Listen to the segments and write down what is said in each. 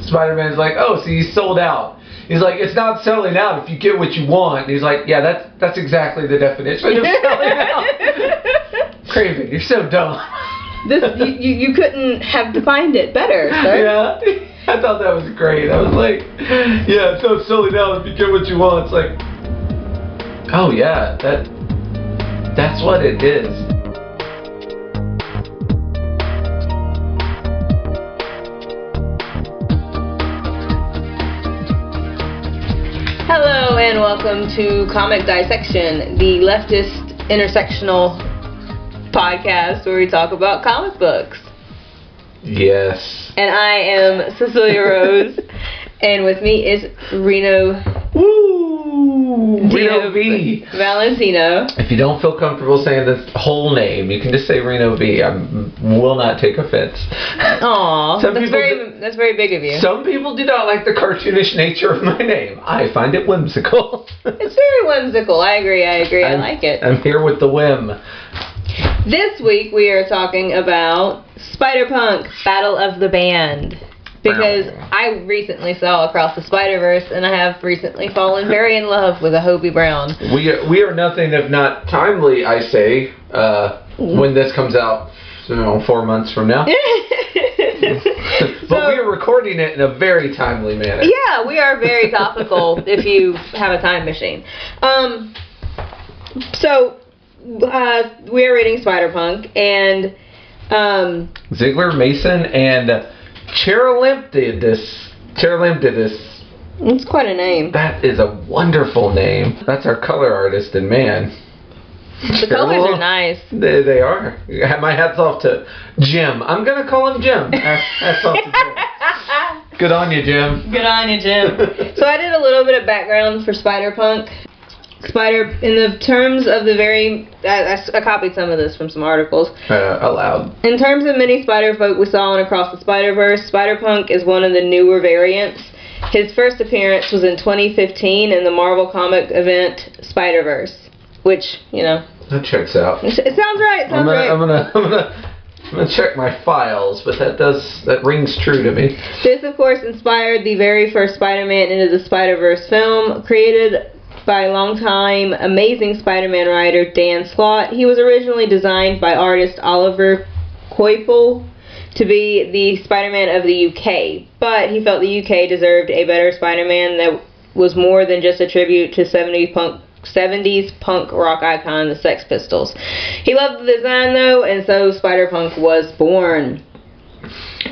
Spider-Man's like, oh, so you sold out. He's like, it's not selling out if you get what you want. And he's like, yeah, that's exactly the definition of selling out. Craven, you're so dumb. You couldn't have defined it better, sir. Yeah, I thought that was great. I was like, yeah, it's not selling out if you get what you want. It's like, oh yeah, that's what it is. Hello and welcome to Comic Dissection, the leftist intersectional podcast where we talk about comic books. Yes. And I am Cecilia Rose, and with me is Reno. Woo! Reno V. Valentino. If you don't feel comfortable saying the whole name, you can just say Reno V. I will not take offense. Aw, that's very big of you. Some people do not like the cartoonish nature of my name. I find it whimsical. It's very whimsical. I agree. I like it. I'm here with the whim. This week we are talking about Spiderpunk, Battle of the Band. Because I recently saw Across the Spider-Verse, and I have recently fallen very in love with a Hobie Brown. We are nothing if not timely, I say, when this comes out, 4 months from now. But we are recording it in a very timely manner. Yeah, we are very topical if you have a time machine. We are reading Spiderpunk, and Ziegler, Mason, and Cheryl did this. It's quite a name. That is a wonderful name. That's our color artist, and man. The colors are nice. They are. My hat's off to Jim. I'm going to call him Jim. Hats off to Jim. Good on you, Jim. Good on you, Jim. So I did a little bit of background for Spiderpunk. In the terms of I copied some of this from some articles. Aloud. In terms of many Spider-Folk we saw in Across the Spider-Verse, Spiderpunk is one of the newer variants. His first appearance was in 2015 in the Marvel comic event Spider-Verse, which, that checks out. It sounds right. I'm gonna check my files, but that rings true to me. This, of course, inspired the very first Spider-Man Into the Spider-Verse film, created by longtime Amazing Spider-Man writer Dan Slott. He was originally designed by artist Oliver Coipel to be the Spider-Man of the UK, but he felt the UK deserved a better Spider-Man that was more than just a tribute to 70s punk rock icon, the Sex Pistols. He loved the design, though, and so Spiderpunk was born.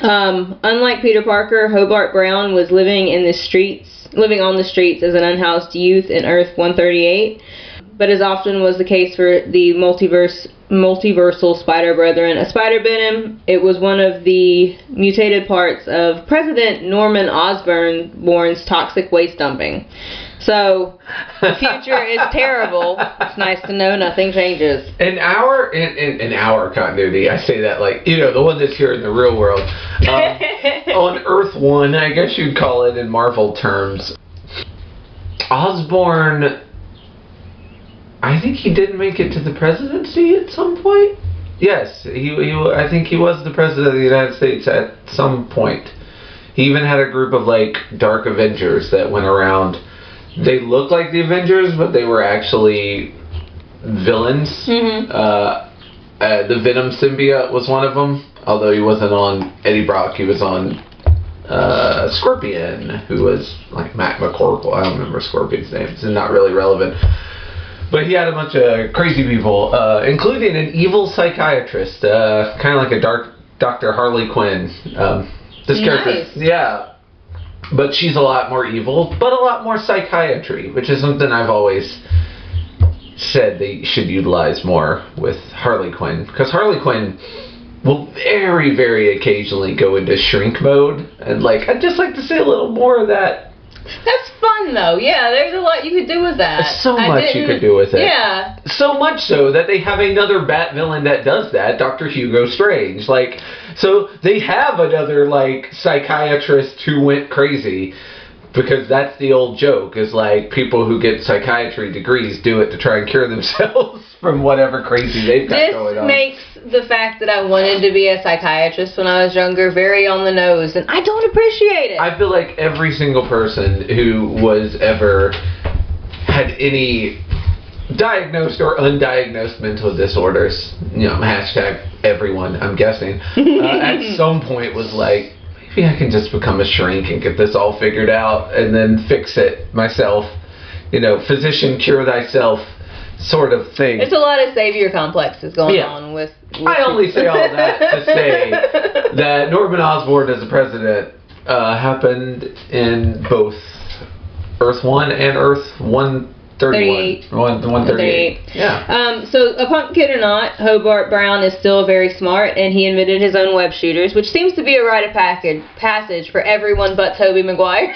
Unlike Peter Parker, Hobart Brown was living on the streets as an unhoused youth in Earth 138, but as often was the case for the multiversal Spider Brethren, a spider bit him. It was one of the mutated parts of President Norman Osborne's toxic waste dumping. So, the future is terrible. It's nice to know nothing changes. In our continuity, I say that like, the one that's here in the real world. On Earth 1, I guess you'd call it in Marvel terms, Osborn, I think he did make it to the presidency at some point. Yes, I think he was the president of the United States at some point. He even had a group of like Dark Avengers that went around. They looked like the Avengers, but they were actually villains. Mm-hmm. The Venom symbiote was one of them, although he wasn't on Eddie Brock. He was on Scorpion, who was like Matt McCorkle. I don't remember Scorpion's name. It's not really relevant. But he had a bunch of crazy people, including an evil psychiatrist, kind of like a dark Dr. Harley Quinn. This character, yeah. But she's a lot more evil, but a lot more psychiatry, which is something I've always said they should utilize more with Harley Quinn. Because Harley Quinn will very, very occasionally go into shrink mode. And, I'd just like to see a little more of that. That's fun, though. Yeah, there's a lot you could do with that. There's so much you could do with it. Yeah. So much so that they have another Bat villain that does that, Dr. Hugo Strange. So they have another, psychiatrist who went crazy. Because that's the old joke, is, people who get psychiatry degrees do it to try and cure themselves. from whatever crazy they've got going on. This makes the fact that I wanted to be a psychiatrist when I was younger very on the nose, and I don't appreciate it. I feel like every single person who was ever had any diagnosed or undiagnosed mental disorders, hashtag everyone, I'm guessing, at some point was like, maybe I can just become a shrink and get this all figured out and then fix it myself. Physician cure thyself sort of thing. There's a lot of savior complexes going on with I only say all that to say that Norman Osborn as a president happened in both Earth 1 and Earth 138. 138. Yeah. So, a punk kid or not, Hobart Brown is still very smart, and he invented his own web shooters, which seems to be a rite of passage for everyone but Tobey Maguire.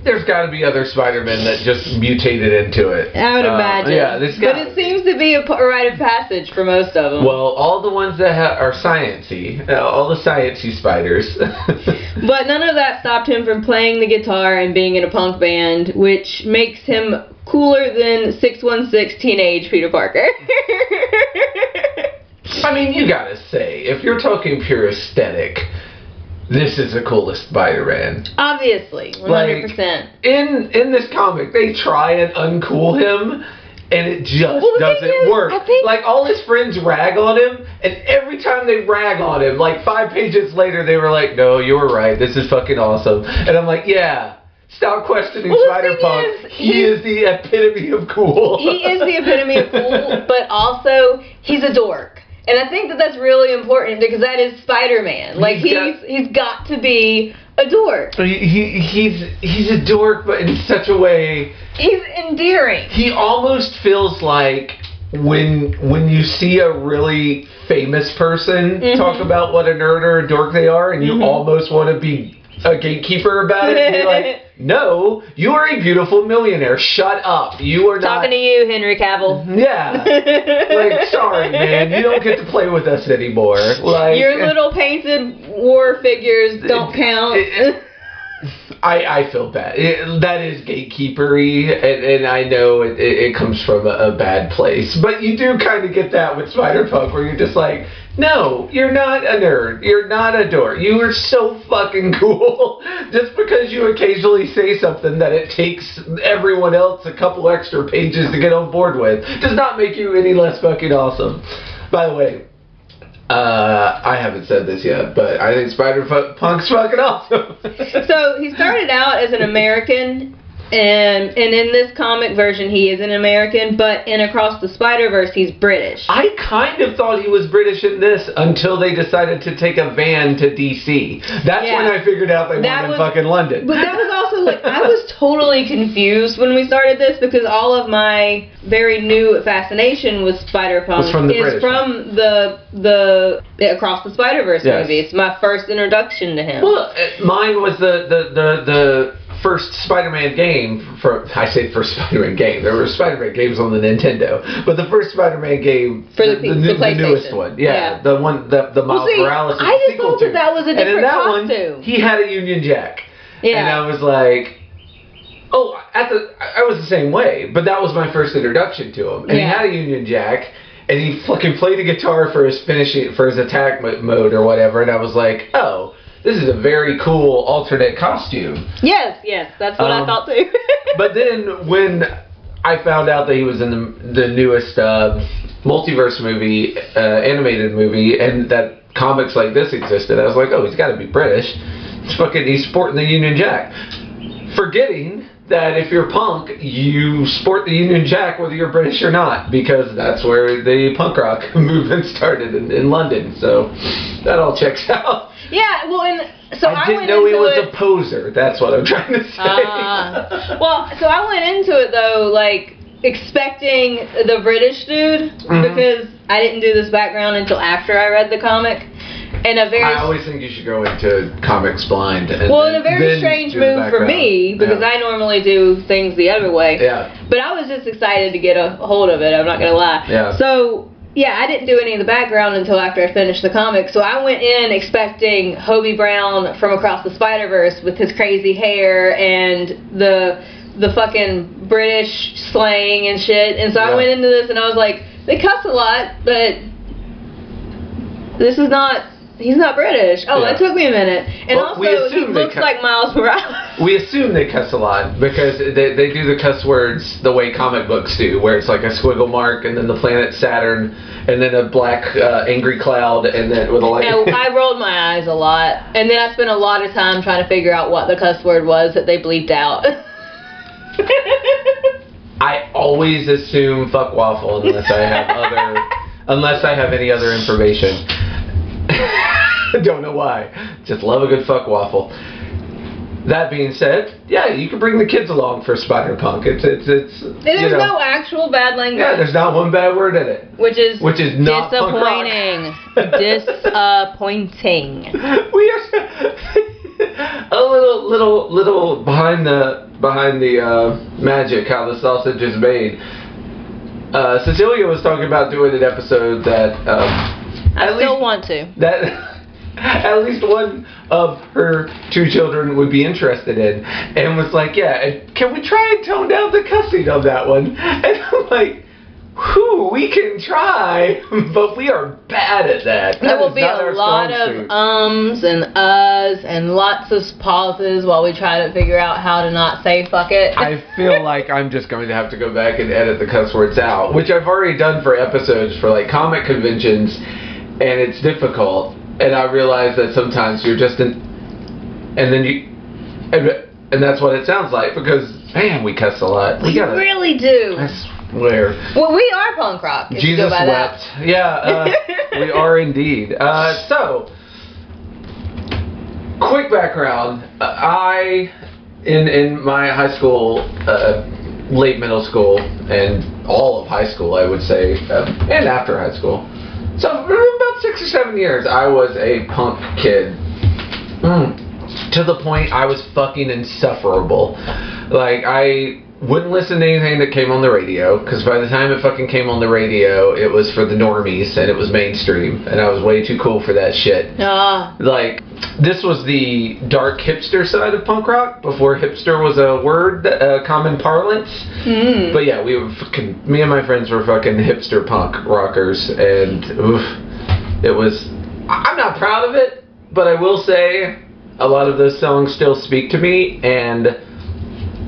There's got to be other Spider-Men that just mutated into it. I would imagine. Yeah, but it seems to be a rite of passage for most of them. Well, all the ones that are science-y, all the science-y spiders. But none of that stopped him from playing the guitar and being in a punk band, which makes him cooler than 616 Teenage Peter Parker. I mean, you gotta say, if you're talking pure aesthetic, this is the coolest Spider-Man. Obviously, 100%. Like, in this comic, they try and uncool him, and it just doesn't work. Like, all his friends rag on him, and every time they rag on him, like 5 pages later, they were like, no, you were right, this is fucking awesome. And I'm like, yeah. Stop questioning Spiderpunk. He is the epitome of cool. He is the epitome of cool, but also, he's a dork. And I think that that's really important because that is Spider-Man. Like, he's got to be a dork. He's a dork, but in such a way... He's endearing. He almost feels like when you see a really famous person talk about what a nerd or a dork they are, and you almost want to be a gatekeeper about it, and be like, no, you are a beautiful millionaire. Shut up. You are not... Talking to you, Henry Cavill. Yeah. Like, sorry, man. You don't get to play with us anymore. Like, your little painted war figures don't count. I feel bad. That is gatekeepery, and I know it comes from a bad place. But you do kind of get that with Spiderpunk, where you're just like, no, you're not a nerd. You're not a dork. You are so fucking cool. Just because you occasionally say something that it takes everyone else a couple extra pages to get on board with does not make you any less fucking awesome. By the way, I haven't said this yet, but I think Spiderpunk's fucking awesome. So he started out as an American, and in this comic version he is an American, but in Across the Spider-Verse he's British. I kind of thought he was British in this until they decided to take a van to DC. That's when I figured out they weren't in fucking London. But that was also like, I was totally confused when we started this because all of my very new fascination with Spiderpunk from the Across the Spider-Verse movie. It's my first introduction to him. Well, mine was the first Spider-Man game. I say first Spider-Man game. There were Spider-Man games on the Nintendo, but the first Spider-Man game for the newest one, the one the Miles Morales I just sequel thought that was a different costume. One, he had a Union Jack, and I was like, oh, I was the same way, but that was my first introduction to him, and he had a Union Jack. And he fucking played a guitar for his attack mode or whatever, and I was like, oh, this is a very cool alternate costume. Yes, that's what I thought too. But then when I found out that he was in the newest multiverse movie, animated movie, and that comics like this existed, I was like, oh, he's got to be British. He's sporting the Union Jack. Forgetting that if you're punk, you sport the Union Jack whether you're British or not, because that's where the punk rock movement started in London. So that all checks out. Yeah, well, I didn't know he was a poser. That's what I'm trying to say. Well, so I went into it though, like expecting the British dude because I didn't do this background until after I read the comic. I always think you should go into comics blind. And a very strange move for me, because I normally do things the other way. Yeah. But I was just excited to get a hold of it, I'm not going to lie. Yeah. So, I didn't do any of the background until after I finished the comic. So I went in expecting Hobie Brown from Across the Spider-Verse with his crazy hair and the the fucking British slang and shit. And so I went into this and I was like, they cuss a lot, but this is not. He's not British. Oh, that took me a minute. And also, he looks like Miles Morales. We assume they cuss a lot because they do the cuss words the way comic books do, where it's like a squiggle mark and then the planet Saturn and then a black angry cloud and then with a light. Yeah, I rolled my eyes a lot. And then I spent a lot of time trying to figure out what the cuss word was that they bleeped out. I always assume fuck waffle unless I have any other information. Don't know why. Just love a good fuck waffle. That being said, yeah, you can bring the kids along for Spiderpunk. There's no actual bad language. Yeah, there's not one bad word in it. Which is not disappointing. Disappointing. We are a little behind the magic how the sausage is made. Cecilia was talking about doing an episode that I still want to. That at least one of her 2 children would be interested in, and was like, yeah, can we try and tone down the cussing on that one? And I'm like, whew, we can try, but we are bad at that. There will be a lot of ums and uhs and lots of pauses while we try to figure out how to not say fuck it. I feel like I'm just going to have to go back and edit the cuss words out, which I've already done for episodes for like comic conventions, and it's difficult. And I realize that sometimes you're just and that's what it sounds like because man, we cuss a lot. We really do. I swear. Well, we are punk rock. Jesus wept. Yeah, we are indeed. So, quick background. I in my high school, late middle school, and all of high school, I would say, and after high school. So, about 6 or 7 years, I was a punk kid. To the point I was fucking insufferable. Like, I wouldn't listen to anything that came on the radio, because by the time it fucking came on the radio, it was for the normies, and it was mainstream, and I was way too cool for that shit. Like, this was the dark hipster side of punk rock, before hipster was a word, common parlance. But yeah, me and my friends were fucking hipster punk rockers, and it was, I'm not proud of it, but I will say, a lot of those songs still speak to me, and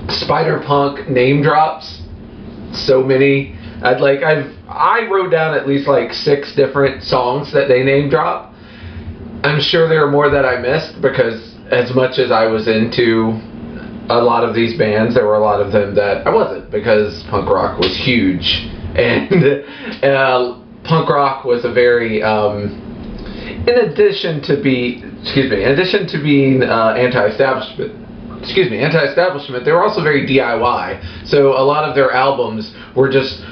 Spiderpunk name drops so many. I wrote down at least like 6 different songs that they name drop. I'm sure there are more that I missed because as much as I was into a lot of these bands, there were a lot of them that I wasn't because punk rock was huge, and punk rock was a very in addition to being anti-establishment, they were also very DIY. So a lot of their albums were just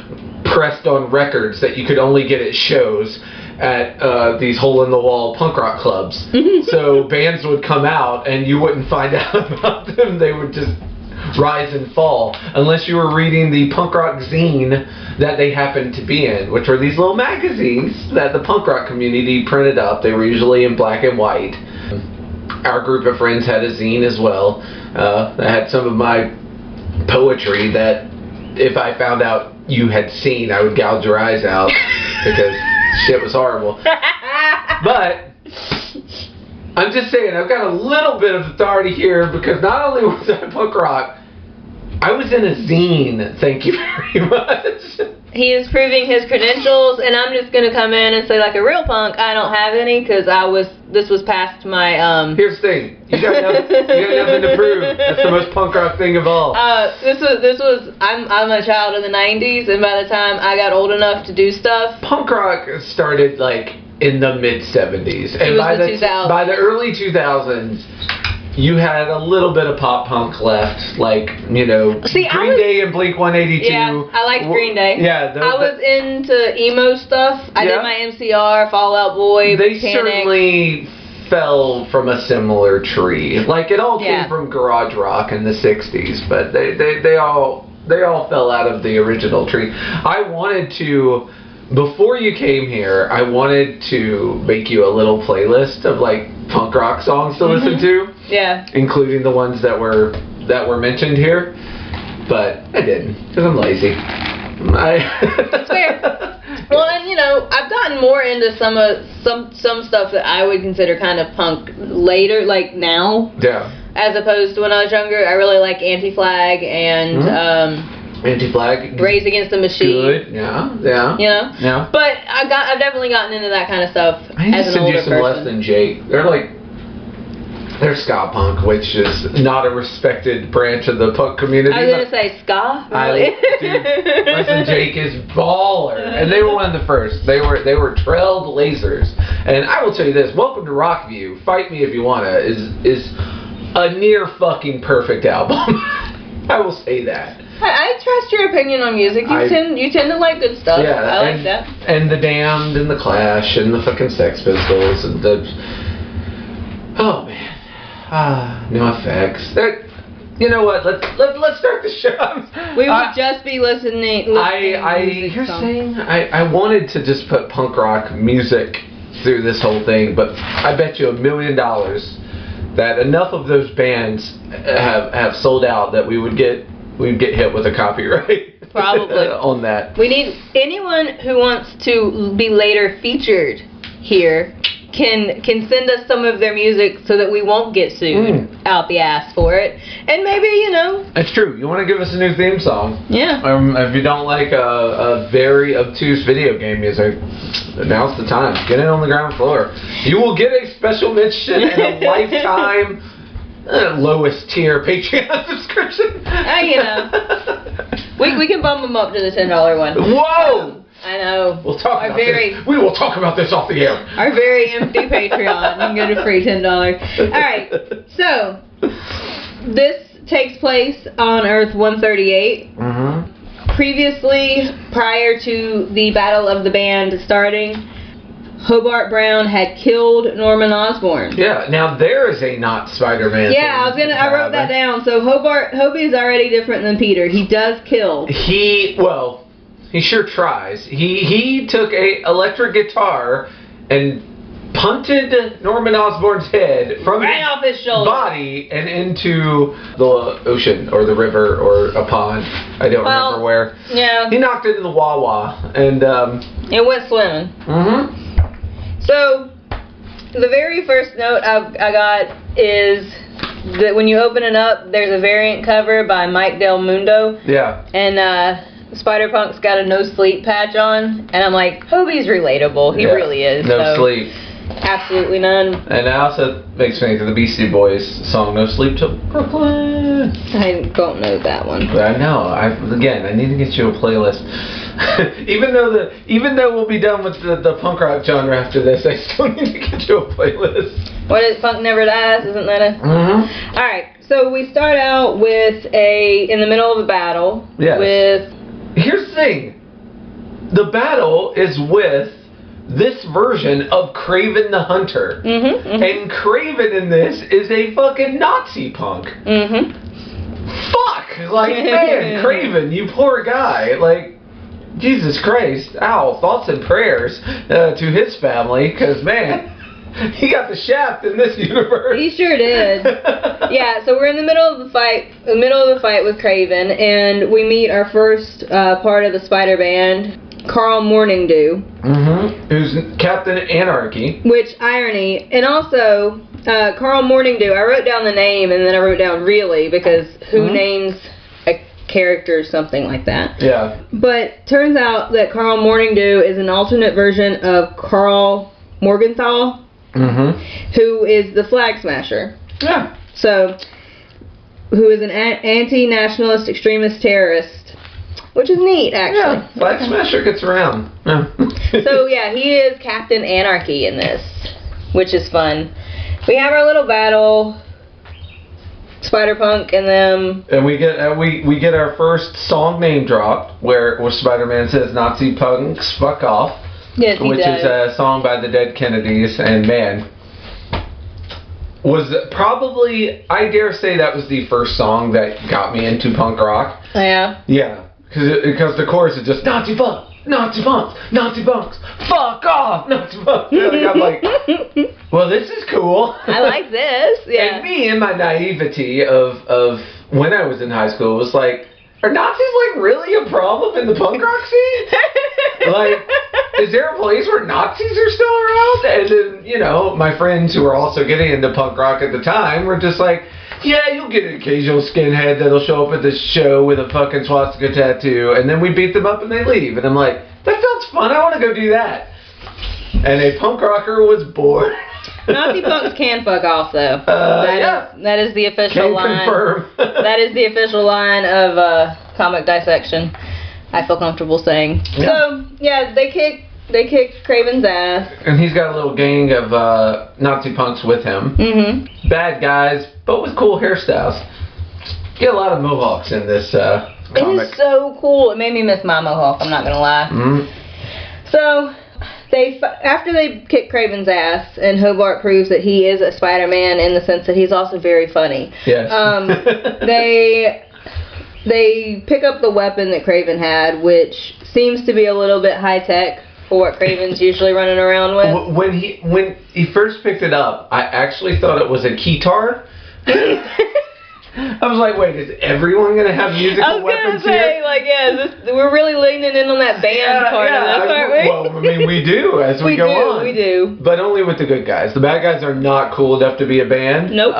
pressed on records that you could only get at shows at these hole-in-the-wall punk rock clubs. So bands would come out and you wouldn't find out about them. They would just rise and fall unless you were reading the punk rock zine that they happened to be in, which were these little magazines that the punk rock community printed up. They were usually in black and white. Our group of friends had a zine as well. I had some of my poetry that if I found out you had seen, I would gouge your eyes out because shit was horrible. But I'm just saying, I've got a little bit of authority here because not only was I punk rock, I was in a zine. Thank you very much. He is proving his credentials, and I'm just gonna come in and say, like a real punk, I don't have any because this was past my Here's the thing, you got nothing to prove. That's the most punk rock thing of all. This was I'm a child of the '90s, and by the time I got old enough to do stuff, punk rock started like in the mid '70s, and by the early 2000s. You had a little bit of pop punk left, like, you know, Green Day and Blink-182. Yeah, I liked Green Day. Yeah. I was into emo stuff. I did my MCR, Fall Out Boy, They Panic. certainly fell from a similar tree. Like, it all came from garage rock in the 60s, but they all fell out of the original tree. I wanted to... Before you came here, I wanted to make you a little playlist of like punk rock songs to listen to. Yeah. Including the ones that were mentioned here. but I didn't because I'm lazy. That's fair. Well, and I've gotten more into some stuff that I would consider kind of punk later, like now. Yeah. As opposed to when I was younger. I really like Anti-Flag and Anti-Flag. Rage Against the Machine. Good. Yeah. Yeah. But I've definitely gotten into that kind of stuff I as an older person. Less Than Jake. They're ska punk, which is not a respected branch of the punk community. I was gonna say ska. Really? Dude, Less Than Jake is baller, and they were one of the first. They were trailed lasers, and I will tell you this: Welcome to Rockview. Fight Me If You Wanna is a near fucking perfect album. I will say that. I trust your opinion on music. You tend to like good stuff. Yeah, I like that. And the Damned, and the Clash, and the fucking Sex Pistols, and oh man. No effects. You know what? Let's start the show. We would just be listening. Here's the thing. I wanted to just put punk rock music through this whole thing, but I bet you $1 million that enough of those bands have sold out that we'd get hit with a copyright. Probably on that. We need anyone who wants to be later featured here. Can send us some of their music so that we won't get sued out the ass for it. And maybe, It's true. You want to give us a new theme song. Yeah. If you don't like a very obtuse video game music, now's the time. Get it on the ground floor. You will get a special mention and a lifetime lowest tier Patreon subscription. We can bump them up to the $10 one. Whoa! I know. We'll talk about this. We will talk about this off the air. Our very empty Patreon. You can get a free $10. Alright, so this takes place on Earth 138. Previously, prior to the Battle of the Band starting, Hobart Brown had killed Norman Osborn. Yeah, now there is a not Spider-Man. Yeah, I wrote that down. So Hobie is already different than Peter. He does kill. He sure tries. He took a electric guitar and punted Norman Osborn's head from right off his shoulder, body and into the ocean or the river or a pond. I don't remember where. Yeah. He knocked it in the Wawa and it went swimming. So the very first note I got is that when you open it up, there's a variant cover by Mike Del Mundo. Yeah. And Spiderpunk's got a no sleep patch on, and I'm like, Hobie's relatable. He really is. No sleep. Absolutely none. And it also makes me think of the Beastie Boys song "No Sleep Till Brooklyn." I don't know that one. But I know. I need to get you a playlist. even though we'll be done with the punk rock genre after this, I still need to get you a playlist. What is Punk Never Dies? Isn't that a? All right. So we start out with in the middle of a battle. Yes. With. Here's the thing. The battle is with this version of Kraven the Hunter. And Kraven in this is a fucking Nazi punk. Fuck! Like, man, Kraven, you poor guy. Like, Jesus Christ. Ow, thoughts and prayers to his family, because, man, he got the shaft in this universe. He sure did. Yeah, so we're in the middle of the fight with Kraven, and we meet our first part of the Spider Band, Carl Morningdew. Who's Captain Anarchy. Which, irony. And also, Carl Morningdew, I wrote down the name, and then I wrote down really, because who names a character something like that? Yeah. But turns out that Carl Morningdew is an alternate version of Carl Morgenthau. Who is the Flag Smasher. Yeah. So, who is an anti-nationalist extremist terrorist, which is neat, actually. Yeah, Flag Smasher gets around. Yeah. So, yeah, he is Captain Anarchy in this, which is fun. We have our little battle, Spiderpunk and them. And we get our first song name dropped, where Spider-Man says, "Nazi punks, fuck off." Yes, he which does. Is a song by the Dead Kennedys, and man, was probably, I dare say that was the first song that got me into punk rock. Yeah. Yeah, because the chorus is just Nazi punks, Nazi punks, Nazi punks, fuck off, Nazi punks. And I'm like, well, this is cool. I like this. Yeah. And me, in my naivety of when I was in high school, was like, are Nazis like really a problem in the punk rock scene? Like, is there a place where Nazis are still around? And then, you know, my friends who were also getting into punk rock at the time were just like, yeah, you'll get an occasional skinhead that'll show up at the show with a fucking swastika tattoo, and then we beat them up and they leave. And I'm like, that sounds fun. I want to go do that. And a punk rocker was born. Nazi punks can fuck off, though. That is the official Can line. confirm. That is the official line of comic dissection. I feel comfortable saying. Yeah. So yeah, they kicked Craven's ass. And he's got a little gang of Nazi punks with him. Mm-hmm. Bad guys, but with cool hairstyles. Get a lot of mohawks in this comic. It is so cool. It made me miss my mohawk. I'm not gonna lie. Mm-hmm. So after they kick Craven's ass, and Hobart proves that he is a Spider-Man in the sense that he's also very funny. Yes. They pick up the weapon that Craven had, which seems to be a little bit high tech for what Craven's usually running around with. When he first picked it up, I actually thought it was a keytar. I was like, wait, is everyone going to have musical weapons here? Like, we're really leaning in on that band part of this, aren't we? Well, I mean, we do as we go on. We do. But only with the good guys. The bad guys are not cool enough to be a band. Nope.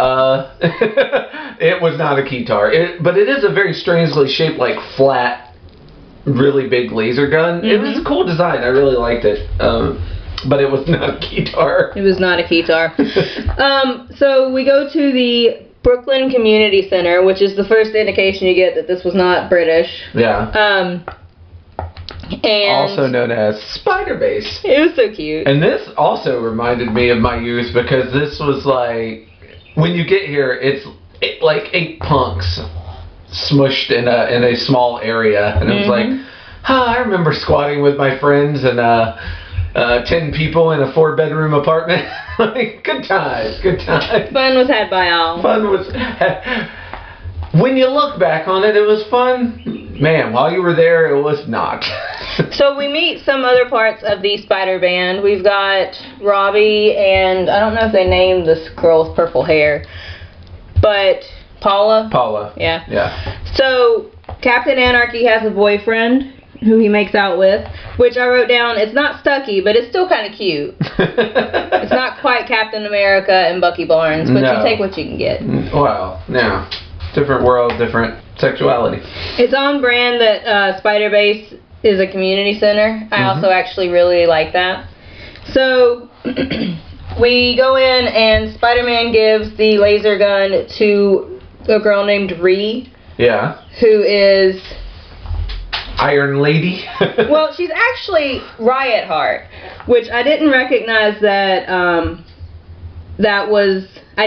It was not a keytar. But it is a very strangely shaped, like, flat, really big laser gun. Mm-hmm. It was a cool design. I really liked it. But it was not a keytar. It was not a keytar. So we go to the Brooklyn Community Center, which is the first indication you get that this was not British. Yeah. And also known as Spider Base. It was so cute. And this also reminded me of my youth because this was like, when you get here, it's like 8 punks smushed in a small area, and it was like, I remember squatting with my friends and 10 people in a 4-bedroom apartment. Like, good times. Fun was had by all. When you look back on it, it was fun. Man, while you were there, it was not. So we meet some other parts of the Spider Band. We've got Robbie, and I don't know if they named this girl with purple hair, but Paula. Paula. Yeah. So Captain Anarchy has a boyfriend who he makes out with, which I wrote down, it's not Stucky, but it's still kind of cute. It's not quite Captain America and Bucky Barnes, but you take what you can get. Well, yeah. Different world, different sexuality. It's on brand that Spider Base is a community center. I also actually really like that. So we go in and Spider-Man gives the laser gun to a girl named Ree. Yeah. Who is Iron Lady. Well, she's actually Riot Heart, which I didn't recognize that I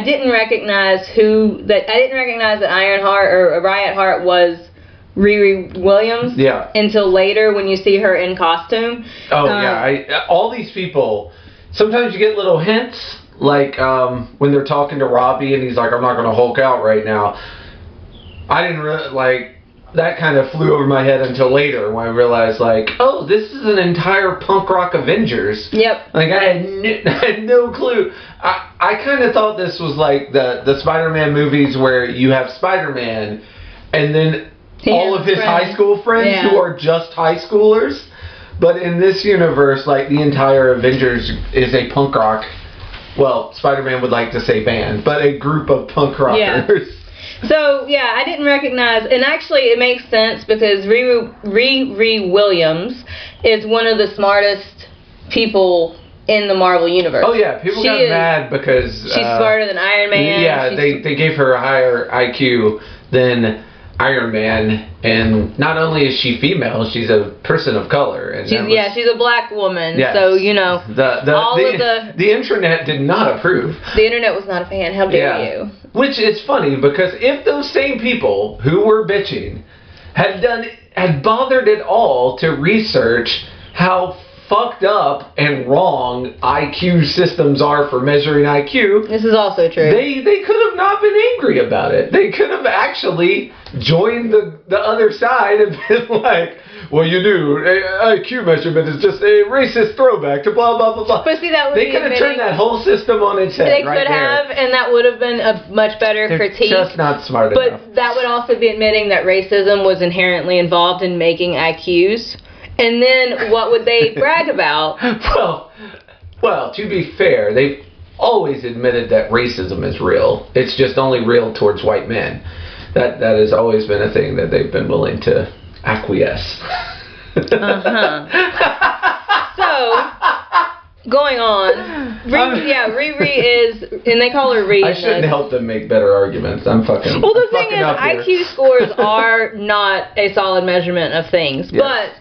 didn't recognize that Iron Heart or Riot Heart was Riri Williams. Yeah. Until later when you see her in costume. Oh yeah, all these people. Sometimes you get little hints, like when they're talking to Robbie and he's like, "I'm not going to Hulk out right now." I didn't really that kind of flew over my head until later when I realized, like, oh, this is an entire punk rock Avengers. Yep. Like, I had no clue. I kind of thought this was like the Spider-Man movies where you have Spider-Man and then all of his high school friends who are just high schoolers. But in this universe, like, the entire Avengers is a punk rock, well, Spider-Man would like to say band, but a group of punk rockers. Yeah. So, yeah, I didn't recognize, and actually it makes sense because Riri Williams is one of the smartest people in the Marvel Universe. Oh, yeah, people got mad because she's smarter than Iron Man. Yeah, they gave her a higher IQ than Iron Man, and not only is she female, she's a person of color. And she's a black woman, yes. So, you know, the internet did not approve. The internet was not a fan, how dare you. Which is funny, because if those same people who were bitching had bothered at all to research how fucked up and wrong IQ systems are for measuring IQ. This is also true. They could have not been angry about it. They could have actually joined the other side and been like, well, you do. IQ measurement is just a racist throwback to blah, blah, blah, blah. But see, that would They could have turned that whole system on its head. They right could there. have, and that would have been a much better They're critique. just not smart but enough. But that would also be admitting that racism was inherently involved in making IQs. And then what would they brag about? Well, to be fair, they've always admitted that racism is real. It's just only real towards white men. That has always been a thing that they've been willing to acquiesce. So, going on, Riri is, and they call her Riri. I shouldn't help them make better arguments. I'm fucking. Well, the I'm thing is, IQ here. scores are not a solid measurement of things, yes. but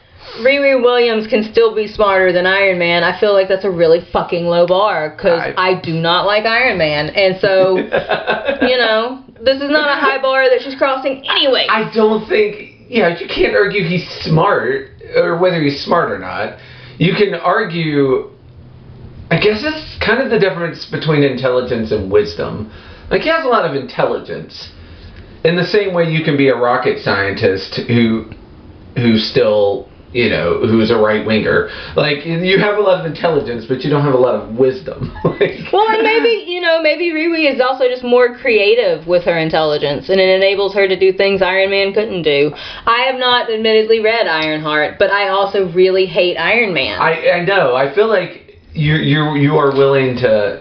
Riri Williams can still be smarter than Iron Man. I feel like that's a really fucking low bar, because I do not like Iron Man, and so, you know, this is not a high bar that she's crossing anyway. I don't think, you can't argue he's smart, or whether he's smart or not. You can argue, I guess it's kind of the difference between intelligence and wisdom. Like, he has a lot of intelligence. In the same way you can be a rocket scientist who still, who's a right-winger. Like, you have a lot of intelligence, but you don't have a lot of wisdom. Well, and maybe Riri is also just more creative with her intelligence, and it enables her to do things Iron Man couldn't do. I have not admittedly read Ironheart, but I also really hate Iron Man. I know. I feel like you are willing to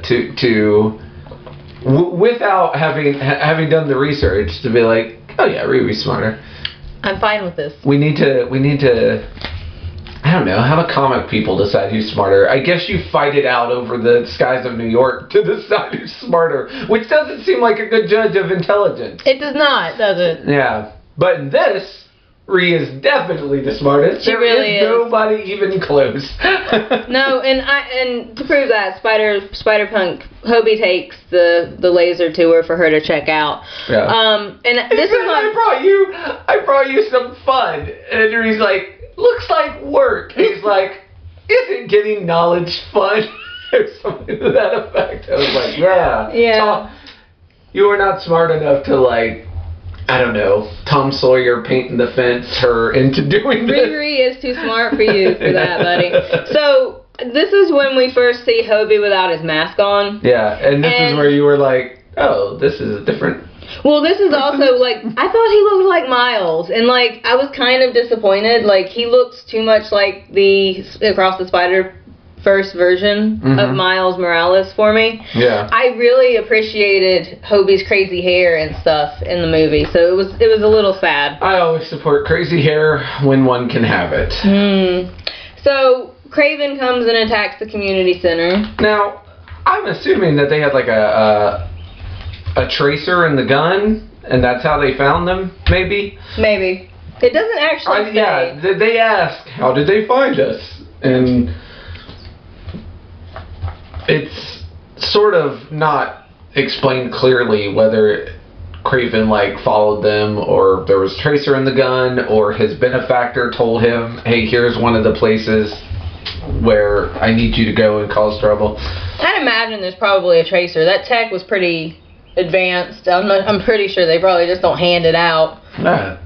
without having done the research, to be like, oh yeah, Riri's smarter. I'm fine with this. We need to, I don't know, have a comic people decide who's smarter. I guess you fight it out over the skies of New York to decide who's smarter, which doesn't seem like a good judge of intelligence. It does not, does it? Yeah. But in this, Riri is definitely the smartest. She really is. Nobody even close. No, and to prove that, Spiderpunk, Hobie takes the laser to her for her to check out. Yeah. And this is I brought you some fun, and Riri's like, looks like work. And he's like, isn't getting knowledge fun? Or something to that effect. I was like, yeah. You are not smart enough to, like, I don't know, Tom Sawyer painting the fence her into doing this. Riri is too smart for you for that, buddy. So, this is when we first see Hobie without his mask on. Yeah, and this is where you were like, oh, this is different. Well, this is also, like, I thought he looked like Miles, and, like, I was kind of disappointed. Like, he looks too much like the Across the Spider-Verse version of Miles Morales for me. Yeah. I really appreciated Hobie's crazy hair and stuff in the movie, so it was a little sad. I always support crazy hair when one can have it. So, Kraven comes and attacks the community center. Now, I'm assuming that they had, like, a tracer in the gun, and that's how they found them, maybe? Maybe. It doesn't actually say. Yeah, they ask, how did they find us? And it's sort of not explained clearly whether Kraven, like, followed them, or there was tracer in the gun, or his benefactor told him, hey, here's one of the places where I need you to go and cause trouble. I'd imagine there's probably a tracer. That tech was pretty advanced. I'm pretty sure they probably just don't hand it out.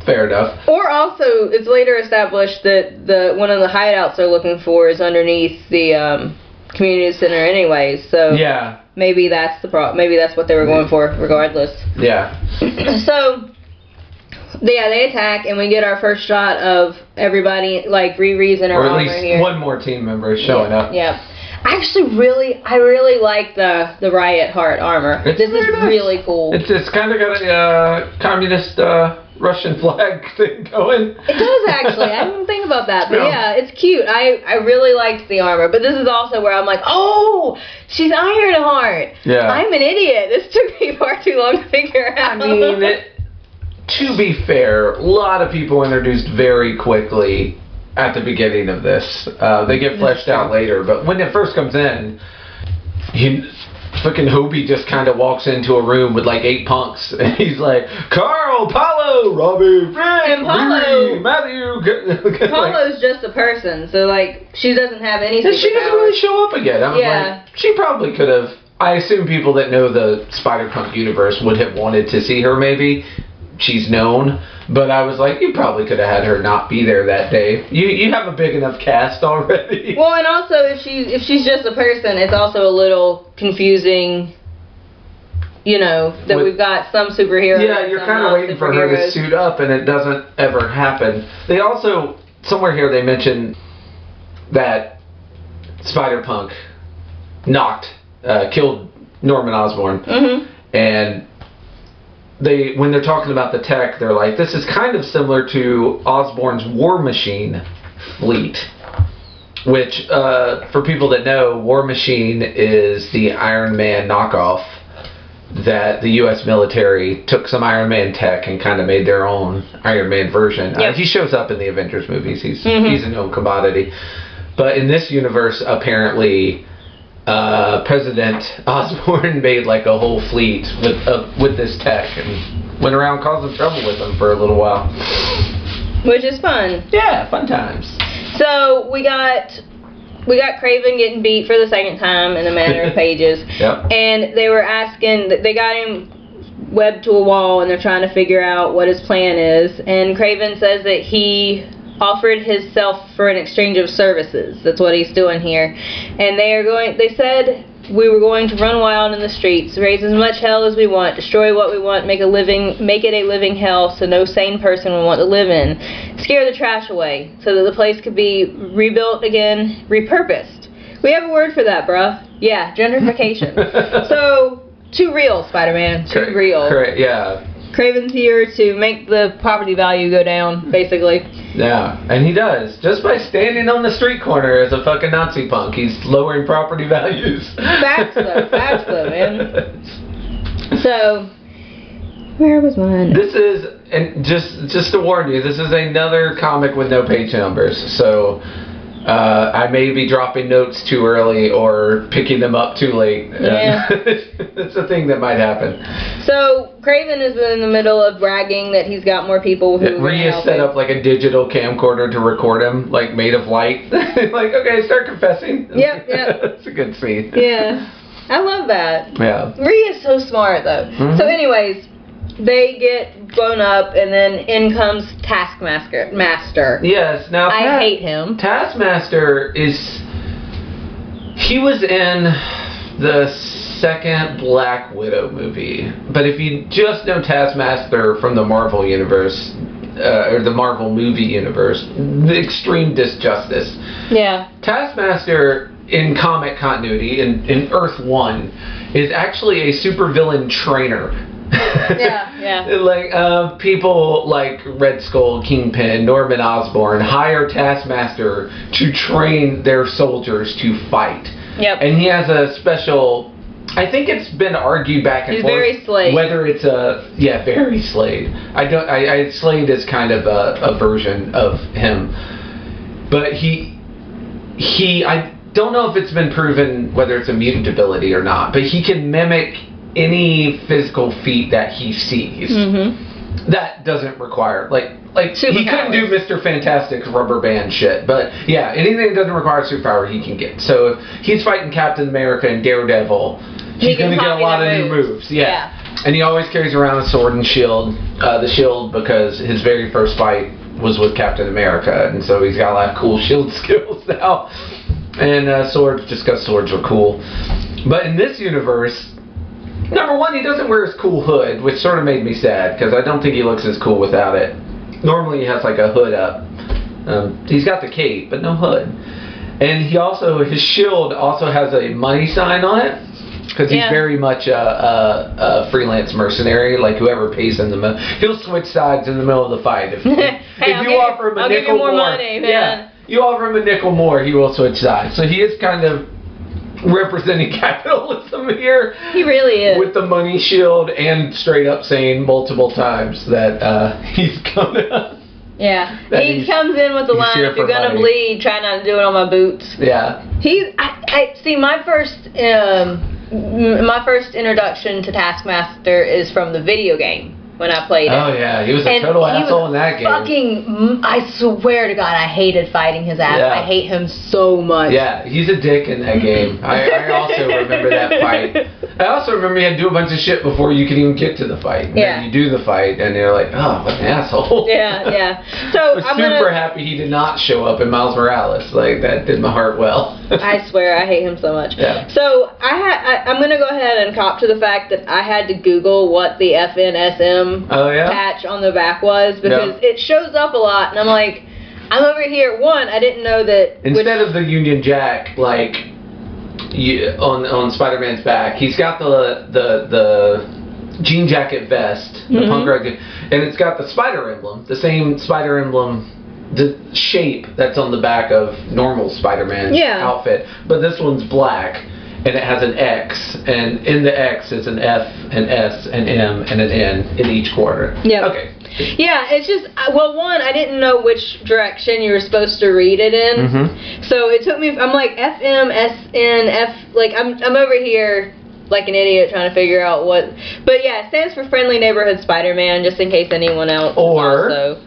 Fair enough. Or also, it's later established that one of the hideouts they're looking for is underneath the community center anyways. So yeah, maybe that's the problem. Maybe that's what they were going for, regardless. Yeah. So they attack, and we get our first shot of everybody, like, Riri's in her armor here. Or at least one more team member is showing up. Yeah. I really like the Riot Heart armor. This is really cool. It's kind of got a communist Russian flag thing going. It does, actually. I didn't think about that, but yeah, it's cute. I really liked the armor, but this is also where I'm like, oh, she's Ironheart. Yeah. I'm an idiot. This took me far too long to figure out. I mean, to be fair, a lot of people introduced very quickly at the beginning of this. They get fleshed out later, but when it first comes in, fucking Hobie just kind of walks into a room with like 8 punks, and he's like, Carl, Paulo, Robbie, Rick, and Paulo, Riri, Matthew. Paulo's just a person, so like she doesn't have any superpowers. And she doesn't really show up again. I was like, she probably could have. I assume people that know the Spiderpunk universe would have wanted to see her maybe, she's known. But I was like, you probably could have had her not be there that day. You have a big enough cast already. Well, and also if she's just a person, it's also a little confusing. You know, that we've got some superhero. Yeah, you're kind of waiting for her to suit up, and it doesn't ever happen. They also, somewhere here, they mentioned that Spiderpunk killed Norman Osborn. Mm-hmm. And when they're talking about the tech, they're like, this is kind of similar to Osborn's War Machine fleet. Which, for people that know, War Machine is the Iron Man knockoff that the U.S. military took some Iron Man tech and kind of made their own Iron Man version. Yep. He shows up in the Avengers movies. He's a known commodity. But in this universe, apparently, President Osborn made like a whole fleet with this tech and went around causing trouble with them for a little while. Which is fun. Yeah, fun times. So we got Kraven getting beat for the second time in a matter of pages. Yep. And they were asking, they got him webbed to a wall and they're trying to figure out what his plan is. And Kraven says that he offered himself for an exchange of services. That's what he's doing here. And they said we were going to run wild in the streets, raise as much hell as we want, destroy what we want, make it a living hell so no sane person will want to live in, scare the trash away so that the place could be rebuilt again, repurposed. We have a word for that, bruh. Yeah, gentrification. So, too real, Spider-Man. Too real. Correct, yeah. Kraven's here to make the property value go down, basically. Yeah, and he does. Just by standing on the street corner as a fucking Nazi punk, he's lowering property values. Facts though, man. So, where was mine? This is, and just to warn you, this is another comic with no page numbers. So, I may be dropping notes too early or picking them up too late. Yeah. It's a thing that might happen. So, Kraven is in the middle of bragging that he's got more people who are Rhea set up like a digital camcorder to record him, like made of light. Like, okay, start confessing. Yep. That's a good scene. Yeah. I love that. Yeah. Rhea's so smart, though. Mm-hmm. So, anyways, they get blown up, and then in comes Taskmaster. Yes. Now I hate him. Taskmaster he was in the second Black Widow movie, but if you just know Taskmaster from the Marvel universe, or the Marvel movie universe, the extreme disjustice. Yeah. Taskmaster in comic continuity in Earth 1 is actually a supervillain trainer. Yeah. Like people like Red Skull, Kingpin, Norman Osborn hire Taskmaster to train their soldiers to fight. Yep. And he has a special. I think it's been argued back and forth. Very Slade. Whether it's very Slade. Slade is kind of a version of him, but I don't know if it's been proven whether it's a mutant ability or not, but he can mimic any physical feat that he sees. Mm-hmm. That doesn't require like he couldn't do Mr. Fantastic's rubber band shit, but yeah, anything that doesn't require superpower he can get. So if he's fighting Captain America and Daredevil, he's going to get a lot of new moves. Yeah. And he always carries around a sword and shield. The shield because his very first fight was with Captain America, and so he's got a lot of cool shield skills now. And swords, just because swords are cool. But in this universe, number one, he doesn't wear his cool hood, which sort of made me sad, because I don't think he looks as cool without it. Normally he has like a hood up. He's got the cape, but no hood. And his shield also has a money sign on it, because he's very much a freelance mercenary, like whoever pays him the most. He'll switch sides in the middle of the fight. If you offer him a nickel more, money, man. Yeah, you offer him a nickel more, he will switch sides. So he is kind of representing capitalism here. He really is. With the money shield and straight up saying multiple times that he's gonna. Yeah. He comes in with the line, if you're gonna bleed, try not to do it on my boots. Yeah. I see, my first introduction to Taskmaster is from the video game. when I played it. Oh yeah, he was a total asshole in that game. I swear to God, I hated fighting his ass. Yeah. I hate him so much. Yeah, he's a dick in that game. I also remember that fight. I also remember you had to do a bunch of shit before you could even get to the fight. And then you do the fight, and you're like, oh, what an asshole. Yeah. So I was super happy he did not show up in Miles Morales. Like, that did my heart well. I swear, I hate him so much. Yeah. So I'm gonna go ahead and cop to the fact that I had to Google what the FNSM patch on the back was, because it shows up a lot, and I'm like, I'm over here. One, I didn't know that instead of the Union Jack, like on Spider-Man's back, he's got the jean jacket vest, the punk rock, and it's got the spider emblem, the same spider emblem, the shape that's on the back of normal Spider-Man's outfit, but this one's black. And it has an X, and in the X is an F, an S, an M, and an N in each quarter. Yeah. Okay. Yeah, it's just, well, one, I didn't know which direction you were supposed to read it in. So it took me, I'm like, F, M, S, N, F, like, I'm over here like an idiot trying to figure out what, but yeah, it stands for Friendly Neighborhood Spider-Man, just in case anyone else also.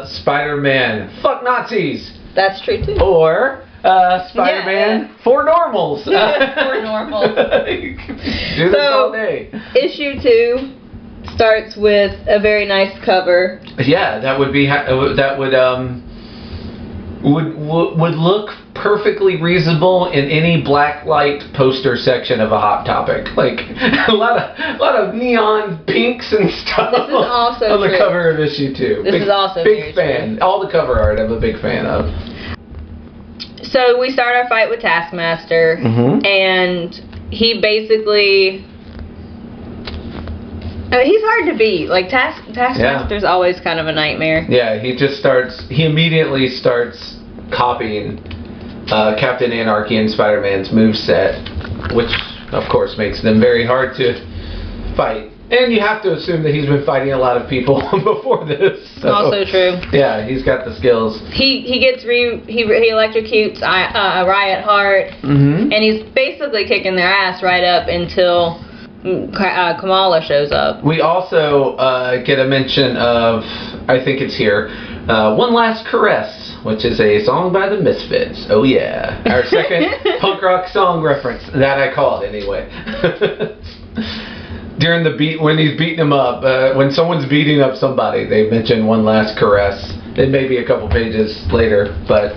Spider-Man, fuck Nazis. That's true, too. Or... Spider-Man for normals. For normals. Do this all day. Issue 2 starts with a very nice cover. Yeah, that would be would look perfectly reasonable in any blacklight poster section of a Hot Topic. Like a lot of neon pinks and stuff. This is also on the cover of issue 2. This is also big fan. True. All the cover art I'm a big fan of. So we start our fight with Taskmaster, and he basically, he's hard to beat. Like, Taskmaster's always kind of a nightmare. Yeah, he immediately starts copying Captain Anarchy and Spider-Man's moveset, which, of course, makes them very hard to fight. And you have to assume that he's been fighting a lot of people before this. So, also true. Yeah, he's got the skills. He electrocutes Riot Heart, and he's basically kicking their ass right up until Kamala shows up. We also get a mention of, I think it's here, One Last Caress, which is a song by the Misfits. Oh yeah, our second punk rock song reference that I call it anyway. During the beat, when he's beating him up, when someone's beating up somebody, they mention One Last Caress. It may be a couple pages later, but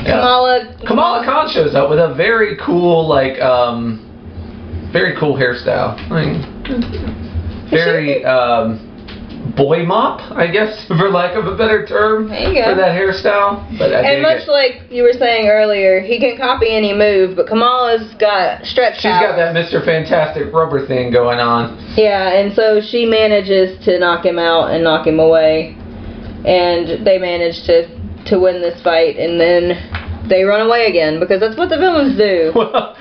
Kamala Khan shows up with a very cool, very cool hairstyle. Very boy mop, I guess, for lack of a better term, for that hairstyle. But much like you were saying earlier, he can copy any move, but Kamala's got stretch She's got that Mr. Fantastic rubber thing going on. Yeah, and so she manages to knock him out and knock him away, and they manage to win this fight, and then they run away again, because that's what the villains do. Well,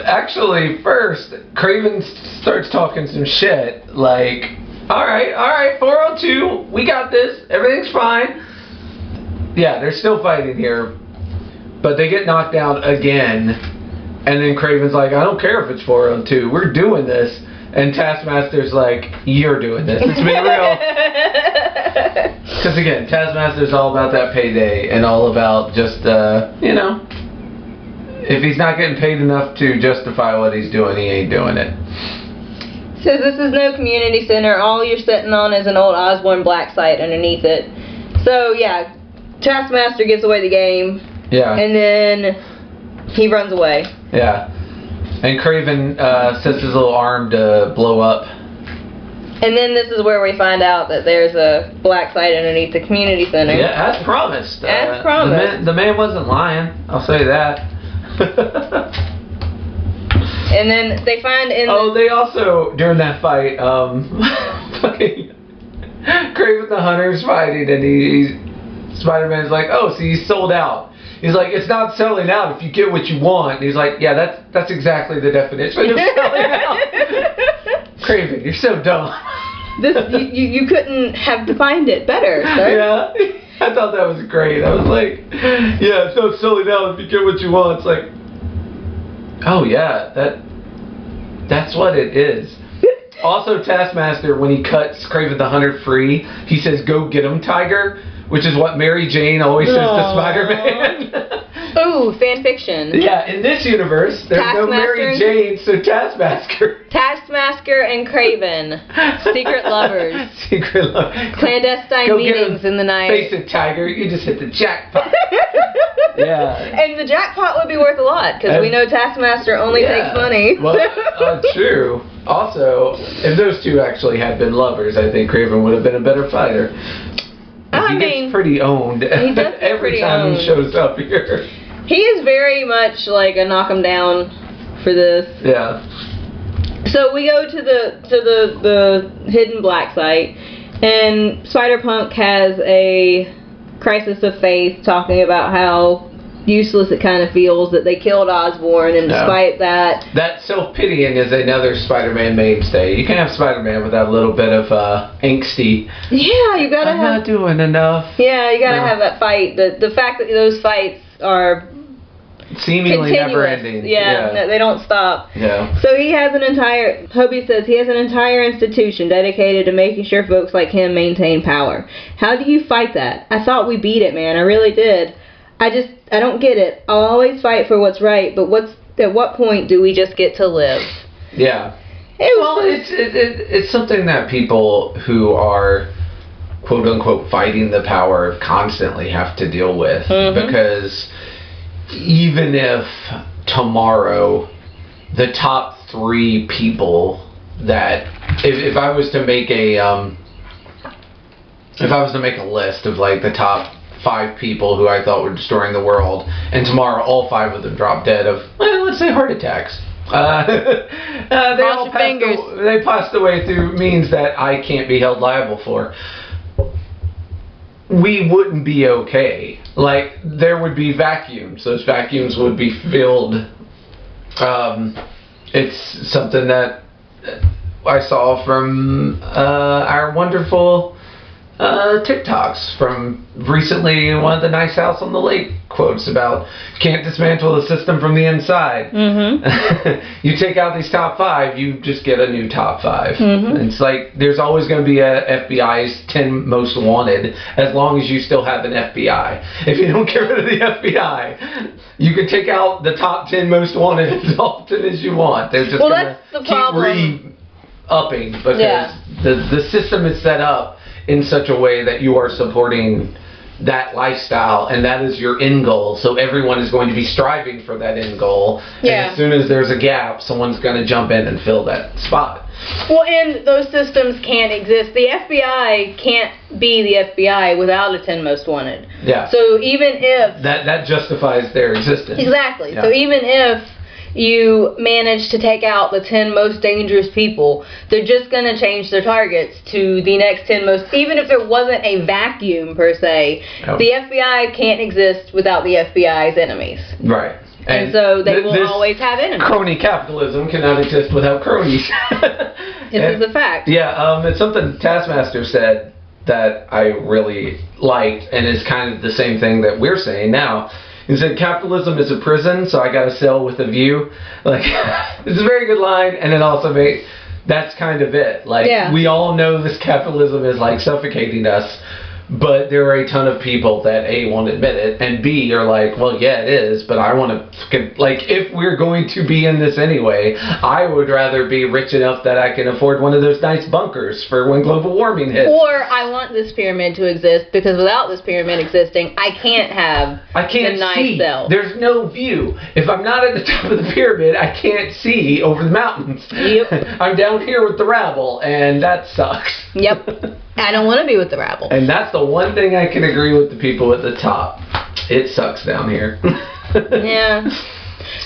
actually, first, Kraven starts talking some shit, like, all right, 402, we got this, everything's fine. Yeah, they're still fighting here, but they get knocked down again, and then Kraven's like, I don't care if it's 402, we're doing this. And Taskmaster's like, you're doing this, it's being real. Because again, Taskmaster's all about that payday, and all about just, if he's not getting paid enough to justify what he's doing, he ain't doing it. Says this is no community center. All you're sitting on is an old Osborne black site underneath it. So yeah, Taskmaster gives away the game. Yeah. And then he runs away. Yeah. And Kraven sets his little arm to blow up. And then this is where we find out that there's a black site underneath the community center. Yeah, as promised. As promised. The man wasn't lying. I'll say that. And then they find in they also, during that fight, fucking Kraven the Hunter's fighting, and Spider-Man's like, oh, so he's sold out. He's like, it's not selling out if you get what you want. And he's like, yeah, that's exactly the definition of selling out. Kraven, you're so dumb. You couldn't have defined it better, sir. Yeah, I thought that was great. I was like, yeah, it's not selling out if you get what you want. It's like, oh yeah, that's what it is. Also, Taskmaster, when he cuts Kraven the Hunter free, he says, "Go get him, Tiger," which is what Mary Jane always says to Spider-Man. Ooh, fan fiction. Yeah, in this universe, there's no Mary Jane, so Taskmaster. Taskmaster and Kraven. Secret lovers. Secret lovers. Clandestine meetings in the night. Face it, Tiger, you just hit the jackpot. Yeah. And the jackpot would be worth a lot, because we know Taskmaster only takes money. Well, true. Also, if those two actually had been lovers, I think Kraven would have been a better fighter. He gets pretty owned every time he shows up here. He is very much like a knock him down for this. Yeah. So we go to the hidden black site, and Spiderpunk has a crisis of faith, talking about how useless it kind of feels that they killed Osborne, and despite that... That self-pitying is another Spider-Man mainstay. You can't have Spider-Man without a little bit of angsty... Yeah, you gotta I'm not doing enough. Yeah, you gotta have that fight. The fact that those fights are... seemingly never-ending. Yeah, they don't stop. Yeah. So he has an entire... Hobie says he has an entire institution dedicated to making sure folks like him maintain power. How do you fight that? I thought we beat it, man. I really did. I don't get it. I'll always fight for what's right, but at what point do we just get to live? Yeah. It's something that people who are quote unquote fighting the power constantly have to deal with, because even if tomorrow the top 3 people that if I was to make a list of like the top 5 people who I thought were destroying the world, and tomorrow all 5 of them drop dead of, let's say, heart attacks. They passed away through means that I can't be held liable for. We wouldn't be okay. Like, there would be vacuums. Those vacuums would be filled. It's something that I saw from our wonderful TikToks from recently, one of the Nice House on the Lake quotes about can't dismantle the system from the inside. You take out these top 5, you just get a new top 5. It's like there's always going to be a FBI's 10 most wanted as long as you still have an FBI. If you don't get rid of the FBI, you can take out the top 10 most wanted as often as you want. They're just going to keep re-upping because the system is set up in such a way that you are supporting that lifestyle, and that is your end goal. So everyone is going to be striving for that end goal. And as soon as there's a gap, someone's going to jump in and fill that spot. Well, and those systems can't exist. The FBI can't be the FBI without a 10 most wanted. Yeah. So even if... That justifies their existence. Exactly. Yeah. So even if you manage to take out the 10 most dangerous people, they're just going to change their targets to the next 10 most, even if there wasn't a vacuum per se. The FBI can't exist without the FBI's enemies. Right. And so they will always have enemies. Crony capitalism cannot exist without cronies. This is a fact. Yeah, it's something Taskmaster said that I really liked, and is kind of the same thing that we're saying now. He said, capitalism is a prison, so I gotta sell with a view. Like, it's a very good line, and it also that's kind of it. Like, we all know this capitalism is, like, suffocating us, but there are a ton of people that, A, won't admit it, and B, are like, well, yeah, it is, but I want to, like, if we're going to be in this anyway, I would rather be rich enough that I can afford one of those nice bunkers for when global warming hits. Or I want this pyramid to exist, because without this pyramid existing, I can't have the nice cell. There's no view. If I'm not at the top of the pyramid, I can't see over the mountains. Yep. I'm down here with the rabble, and that sucks. Yep. I don't want to be with the rabble. And that's the one thing I can agree with the people at the top. It sucks down here. Yeah.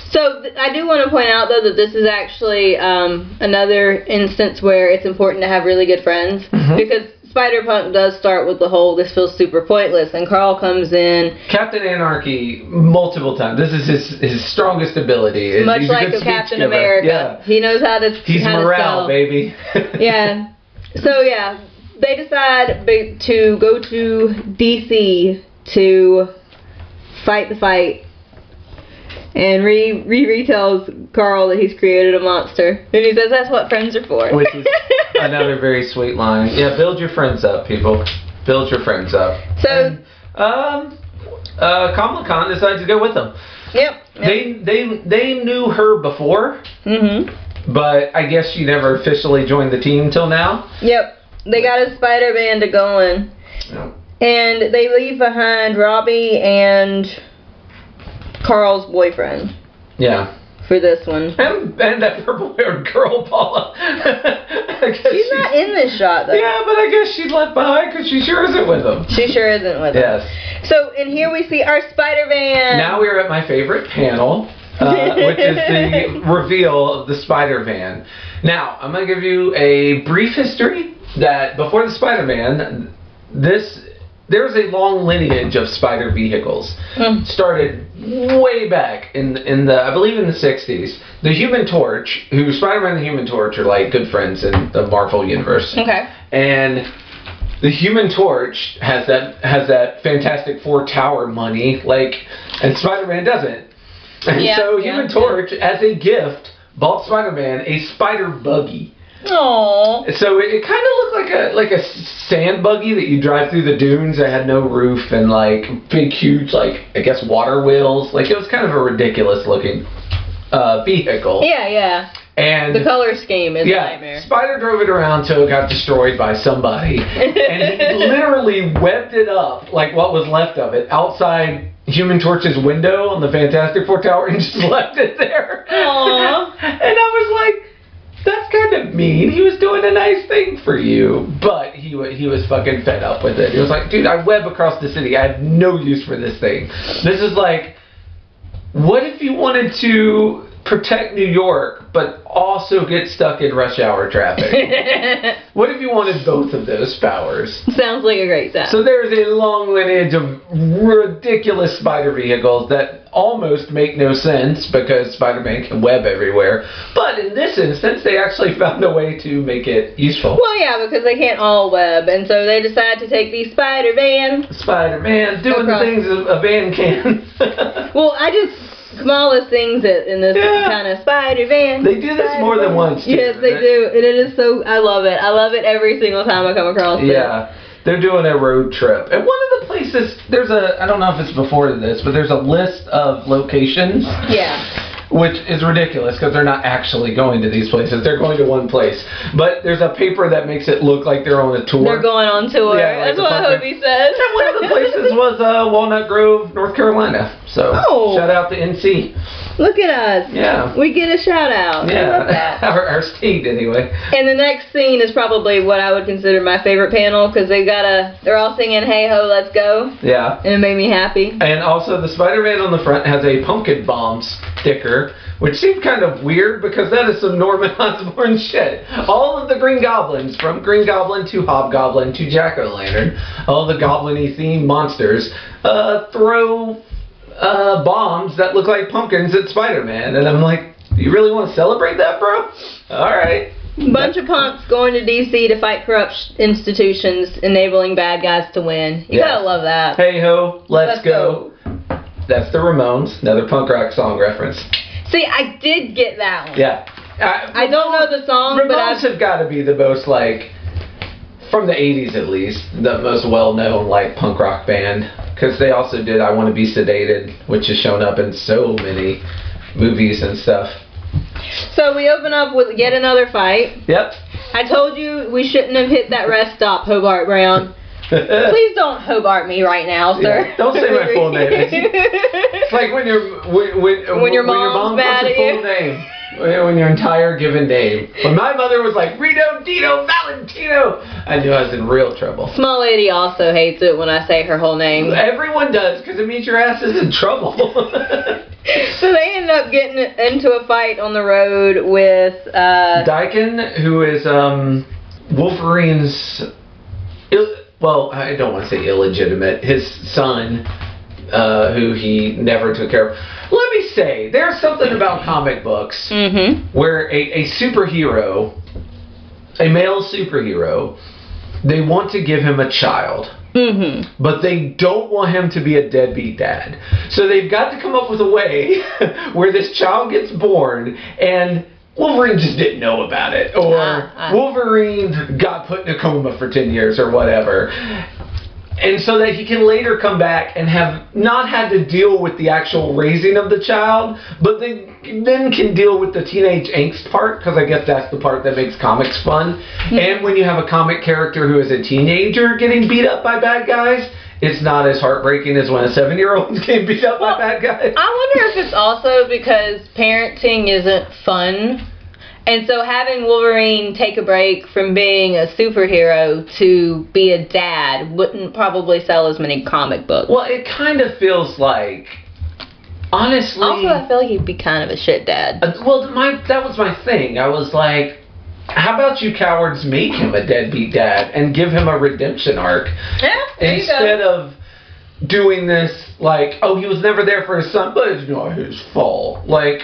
So I do want to point out, though, that this is actually another instance where it's important to have really good friends. Because Spiderpunk does start with the whole, this feels super pointless, and Carl comes in. Captain Anarchy, multiple times. This is his strongest ability. Much like a Captain America. Yeah. He knows how to He's morale, baby. Yeah. So, yeah. They decide to go to DC to fight the fight. And Riri tells Carl that he's created a monster. And he says that's what friends are for. Which is another very sweet line. Yeah, build your friends up, people. Build your friends up. So, Kamala Khan decided to go with them. Yep. They knew her before, but I guess she never officially joined the team till now. Yep. They got a spider band going. Yep. And they leave behind Robbie and Carl's boyfriend. Yeah. For this one. And that purple-haired girl, Paula. She's not in this shot, though. Yeah, but I guess she's left behind because she sure isn't with them. She sure isn't with them. Yes. So, and here we see our Spider-Man. Now we're at my favorite panel, which is the reveal of the Spider-Man. Now, I'm going to give you a brief history that before the Spider-Man, there's a long lineage of spider vehicles. Started way back in the I believe in the 60s. The Human Torch, who Spider-Man and the Human Torch are like good friends in the Marvel universe. Okay. And the Human Torch has that Fantastic Four tower money, and Spider-Man doesn't. And so Human Torch, as a gift, bought Spider-Man a spider buggy. Aww. So it kind of looked like a sand buggy that you drive through the dunes that had no roof and big, huge, I guess water wheels. It was kind of a ridiculous looking vehicle. Yeah. And the color scheme is a nightmare. Spider drove it around till it got destroyed by somebody, and he literally webbed it up, what was left of it, outside Human Torch's window on the Fantastic Four tower, and just left it there. Aww. And I was like, that's kind of mean. He was doing a nice thing for you. But he was fucking fed up with it. He was like, dude, I web across the city. I have no use for this thing. This is what if you wanted to protect New York, but also get stuck in rush hour traffic? What if you wanted both of those powers? Sounds like a great time. So there's a long lineage of ridiculous spider vehicles that almost make no sense because Spider-Man can web everywhere. But in this instance, they actually found a way to make it useful. Well, yeah, because they can't all web, and so they decide to take the Spider-Man. Spider-Man doing the things a van can. Well, Kamala sings it in this kind of Spider-Man. They do this more than once, too. Yes, they do. And it is so... I love it. I love it every single time I come across it. Yeah. They're doing a road trip. And one of the places... I don't know if it's before this, but there's a list of locations. Yeah. Which is ridiculous because they're not actually going to these places. They're going to one place. But there's a paper that makes it look like they're on a tour. They're going on tour. Yeah, that's what Hobie says. And one of the places was Walnut Grove, North Carolina. So shout out to NC. Look at us. Yeah. We get a shout out. Yeah. I love that. our state, anyway. And the next scene is probably what I would consider my favorite panel because they're all singing "Hey Ho, Let's Go." Yeah. And it made me happy. And also the Spider-Man on the front has a pumpkin bomb sticker, which seemed kind of weird because that is some Norman Osborn shit. All of the Green Goblins, from Green Goblin to Hobgoblin to Jack-O-Lantern, all the goblin-y themed monsters, throw bombs that look like pumpkins at Spider-Man. And I'm like, you really want to celebrate that, bro? Alright. Bunch of punks going to D.C. to fight corrupt institutions, enabling bad guys to win. You gotta love that. Hey ho, let's go. That's the Ramones, another punk rock song reference. See, I did get that one. Yeah. I don't know the song, Ramones but I've... have got to be the most, from the 80s at least, the most well-known, punk rock band. Because they also did I Want to Be Sedated, which has shown up in so many movies and stuff. So we open up with yet another fight. Yep. I told you we shouldn't have hit that rest stop, Hobart Brown. Please don't Hobart me right now, sir. Yeah, don't say my full name. It's like when your mom mad puts your full name. When your entire given name. When my mother was like, Reno, Dino, Valentino, I knew I was in real trouble. Small lady also hates it when I say her whole name. Everyone does, because it means your ass is in trouble. So they end up getting into a fight on the road with... Daikon, who is Wolverine's... Well, I don't want to say illegitimate. His son, who he never took care of. Let me say, there's something about comic books where a superhero, a male superhero, they want to give him a child. But they don't want him to be a deadbeat dad. So they've got to come up with a way where this child gets born and Wolverine just didn't know about it. Or Wolverine got put in a coma for 10 years or whatever. And so that he can later come back and have not had to deal with the actual raising of the child, but they then can deal with the teenage angst part, because I guess that's the part that makes comics fun. And when you have a comic character who is a teenager getting beat up by bad guys, it's not as heartbreaking as when a 7-year-old is getting beat up by bad guys. I wonder if it's also because parenting isn't fun. And so having Wolverine take a break from being a superhero to be a dad wouldn't probably sell as many comic books. Well, it kind of feels like, honestly... Also, I feel like he'd be kind of a shit dad. That was my thing. I was like, how about you cowards make him a deadbeat dad and give him a redemption arc? Yeah, there instead of doing this, like, oh, he was never there for his son, but it's not his fault. Like...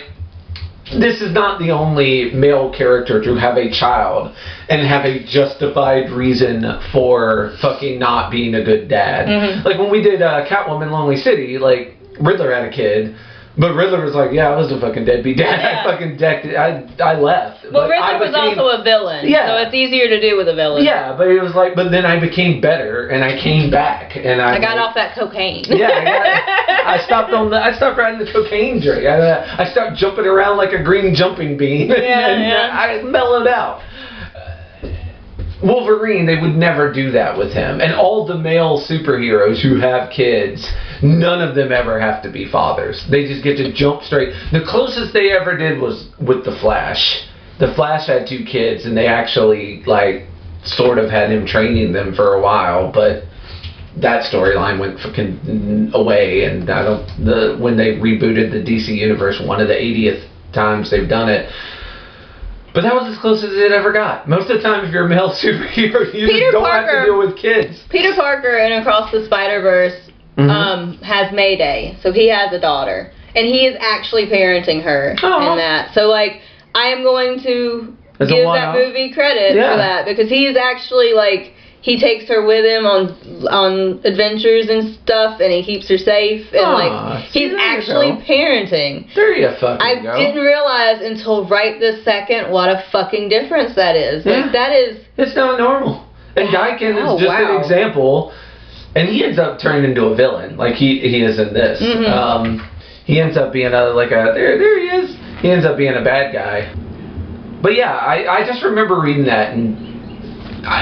This is not the only male character to have a child and have a justified reason for fucking not being a good dad. Like when we did Catwoman Lonely City, like Riddler had a kid, but Riddler was like, yeah, I was a fucking deadbeat dad. I fucking decked it. I left. Well, Riddler was also a villain, so it's easier to do with a villain. Yeah, but it was like, but then I became better and I came back and I got off that cocaine. Yeah, I stopped riding the cocaine drink. I stopped jumping around like a green jumping bean. I mellowed out. Wolverine, they would never do that with him. And all the male superheroes who have kids, none of them ever have to be fathers. They just get to jump straight. The closest they ever did was with the Flash. The Flash had 2 kids, and they actually, like, sort of had him training them for a while, but that storyline went fucking away, and when they rebooted the DC Universe, one of the 80th times they've done it. But that was as close as it ever got. Most of the time, if you're a male superhero, you just don't have to deal with kids. Peter Parker in Across the Spider-Verse has Mayday, so he has a daughter. And he is actually parenting her in that. So, like, I am going to give that movie credit for that, because he is actually, like... He takes her with him on adventures and stuff, and he keeps her safe, and like he's actually parenting. There you fucking go. I didn't realize until right this second what a fucking difference that is. Like that is. It's not normal. And Guykin is just an example, and he ends up turning into a villain, like he is in this. He ends up being there he is. He ends up being a bad guy. But yeah, I just remember reading that and.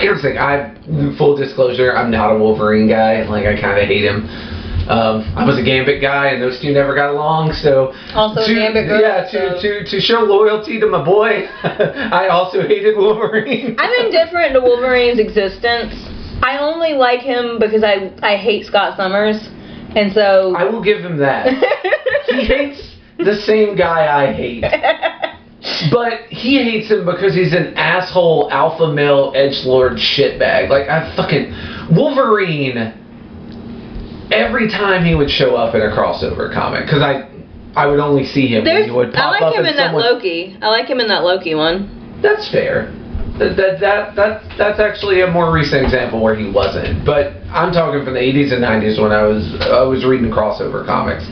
Here's the thing, full disclosure, I'm not a Wolverine guy. Like, I kind of hate him. I was a Gambit guy, and those two never got along, so... Also a Gambit girl. Yeah, to show loyalty to my boy, I also hated Wolverine. I'm indifferent to Wolverine's existence. I only like him because I hate Scott Summers, and so... I will give him that. He hates the same guy I hate. But he hates him because he's an asshole alpha male edgelord shitbag. Like, Wolverine, every time he would show up in a crossover comic, because I would only see him when he would pop up. I like him in that Loki. I like him in that Loki one. That's fair. That's actually a more recent example where he wasn't. But I'm talking from the 80s and 90s when I was reading crossover comics.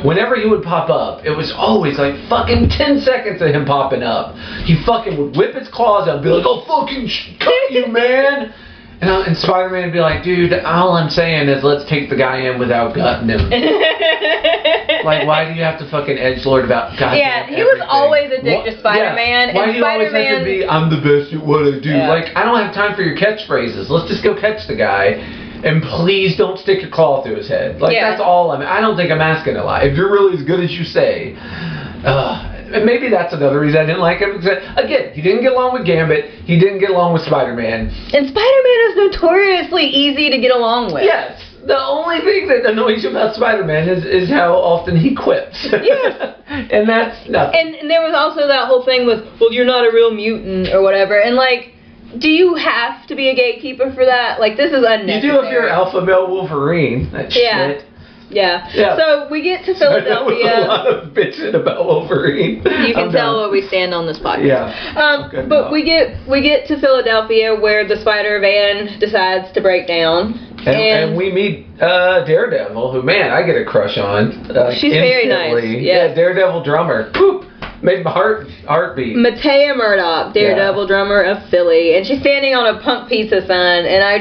Whenever he would pop up, it was always like fucking 10 seconds of him popping up. He fucking would whip his claws out and be like, "I'll fucking cut you, man!" And Spider-Man would be like, "Dude, all I'm saying is let's take the guy in without gutting him." Like, why do you have to fucking edgelord about goddamn he was always a dick to Spider-Man. Why do you always have to be, "I'm the best at what I do"? Like, I don't have time for your catchphrases. Let's just go catch the guy. And please don't stick your claw through his head. Like, that's all I don't think I'm asking a lot. If you're really as good as you say. And maybe that's another reason I didn't like him. Again, he didn't get along with Gambit. He didn't get along with Spider-Man. And Spider-Man is notoriously easy to get along with. Yes. The only thing that annoys you about Spider-Man is how often he quips. Yeah. And that's nothing. And there was also that whole thing with, well, you're not a real mutant or whatever. And, like, do you have to be a gatekeeper for that? Like, this is unnecessary. You do if you're alpha male Wolverine. That shit. Yeah. So we get to Philadelphia. A lot of bitching about Wolverine. You can tell where we stand on this podcast. Yeah. We get to Philadelphia where the Spider-Van decides to break down. And we meet Daredevil, who, man, I get a crush on. She's very nice. Yeah, Daredevil drummer. Poop! Made my heartbeat. Matea Murdock, Daredevil drummer of Philly. And she's standing on a Punk Pizza sign, and I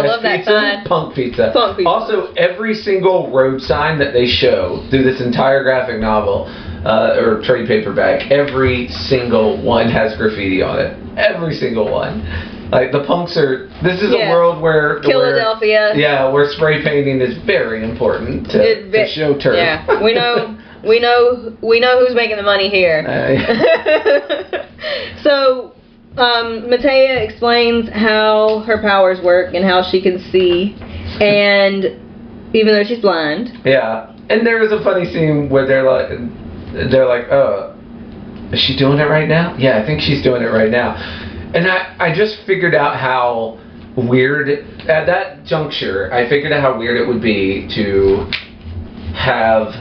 love that sign. Punk Pizza. Punk Pizza. Also, every single road sign that they show through this entire graphic novel, or trade paperback, every single one has graffiti on it. Every single one. Like, the punks are... This is a world where... Philadelphia. Where spray painting is very important to show turf. Yeah, we know who's making the money here. So, Matea explains how her powers work and how she can see, and even though she's blind. Yeah, and there was a funny scene where they're like, oh, is she doing it right now? Yeah, I think she's doing it right now. And I just figured out how weird, at that juncture, I figured out how weird it would be to have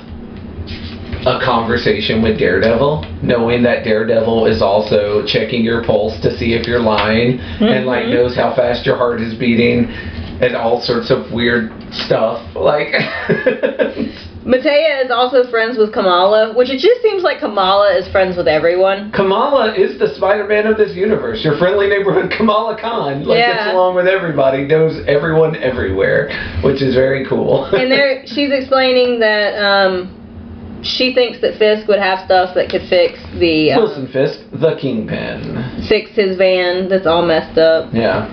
a conversation with Daredevil, knowing that Daredevil is also checking your pulse to see if you're lying, and like knows how fast your heart is beating, and all sorts of weird stuff. Like, Matea is also friends with Kamala, which it just seems like Kamala is friends with everyone. Kamala is the Spider-Man of this universe. Your friendly neighborhood Kamala Khan, gets along with everybody, knows everyone everywhere, which is very cool. And she's explaining that she thinks that Fisk would have stuff that could fix the... Wilson Fisk, the Kingpin. Fix his van that's all messed up. Yeah.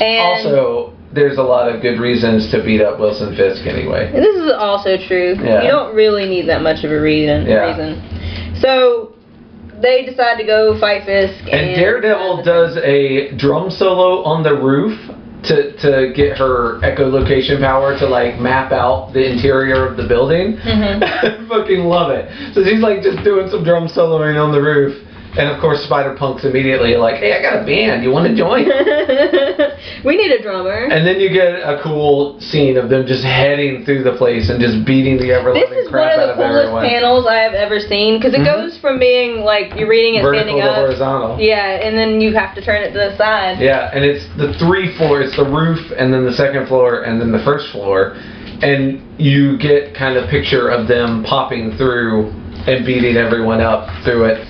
And also, there's a lot of good reasons to beat up Wilson Fisk anyway. And this is also true. Yeah. You don't really need that much of a reason. So, they decide to go fight Fisk. And Daredevil does a drum solo on the roof to get her echolocation power to like map out the interior of the building. I fucking love it. So she's like just doing some drum soloing on the roof. And of course Spider-Punk's immediately like, hey, I got a band, you want to join? We need a drummer. And then you get a cool scene of them just heading through the place and just beating the ever-living crap out of everyone. This is one of the coolest panels I have ever seen, because it goes from being like, you're reading it vertical standing up. To horizontal. Yeah, and then you have to turn it to the side. Yeah, and it's the 3 floors, it's the roof, and then the second floor, and then the first floor. And you get kind of picture of them popping through and beating everyone up through it.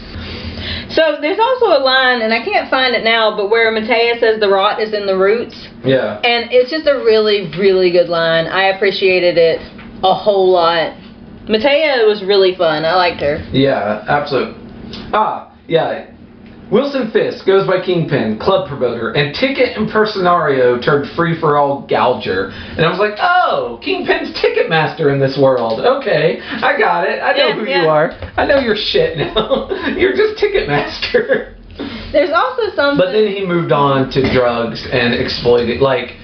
So there's also a line, and I can't find it now, but where Matea says the rot is in the roots. Yeah. And it's just a really, really good line. I appreciated it a whole lot. Matea was really fun. I liked her. Yeah, absolutely. Yeah. Wilson Fisk goes by Kingpin, club promoter, and ticket impersonario turned free-for-all gouger. And I was like, oh, Kingpin's Ticketmaster in this world. Okay, I got it. I know who you are. I know your shit now. You're just Ticketmaster. There's also something... But then he moved on to drugs and exploited, like,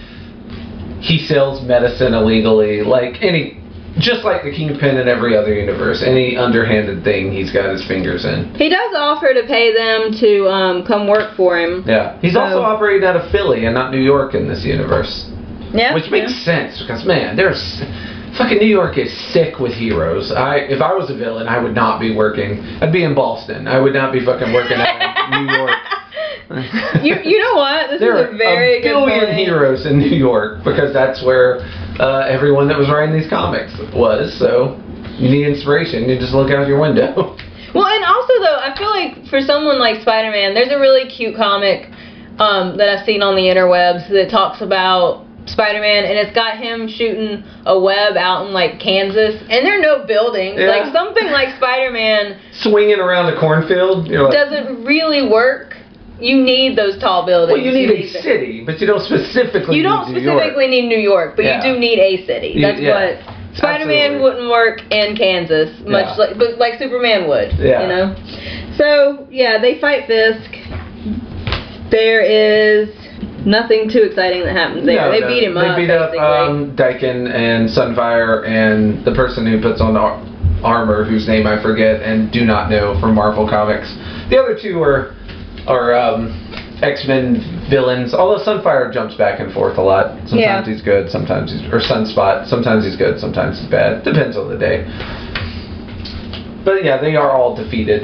he sells medicine illegally, like just like the Kingpin in every other universe, any underhanded thing he's got his fingers in. He does offer to pay them to come work for him. Yeah. He's also operating out of Philly and not New York in this universe. Yeah. Which makes sense, because, man, fucking New York is sick with heroes. If I was a villain, I would not be working. I'd be in Boston. I would not be fucking working out in New York. You know what? This is a very good point. There are a billion heroes in New York, because that's where everyone that was writing these comics was. So you need inspiration, you just look out your window. Well, and also though, I feel like for someone like Spider-Man, there's a really cute comic that I've seen on the interwebs that talks about Spider-Man, and it's got him shooting a web out in like Kansas, and there are no buildings. Yeah. Like something like Spider-Man swinging around a cornfield doesn't really work. You need those tall buildings. Well, you need a city, but you don't specifically need New York. You don't specifically need New York, but you do need a city. That's what Spider-Man wouldn't work in Kansas, much like Superman would. Yeah. You know. So yeah, they fight Fisk. There is nothing too exciting that happens there. They beat him up. They beat up Daikon and Sunfire and the person who puts on armor, whose name I forget and do not know from Marvel Comics. The other two are X-Men villains, although Sunfire jumps back and forth a lot. Sometimes he's good, sometimes he's... Or Sunspot, sometimes he's good, sometimes he's bad. Depends on the day. But yeah, they are all defeated.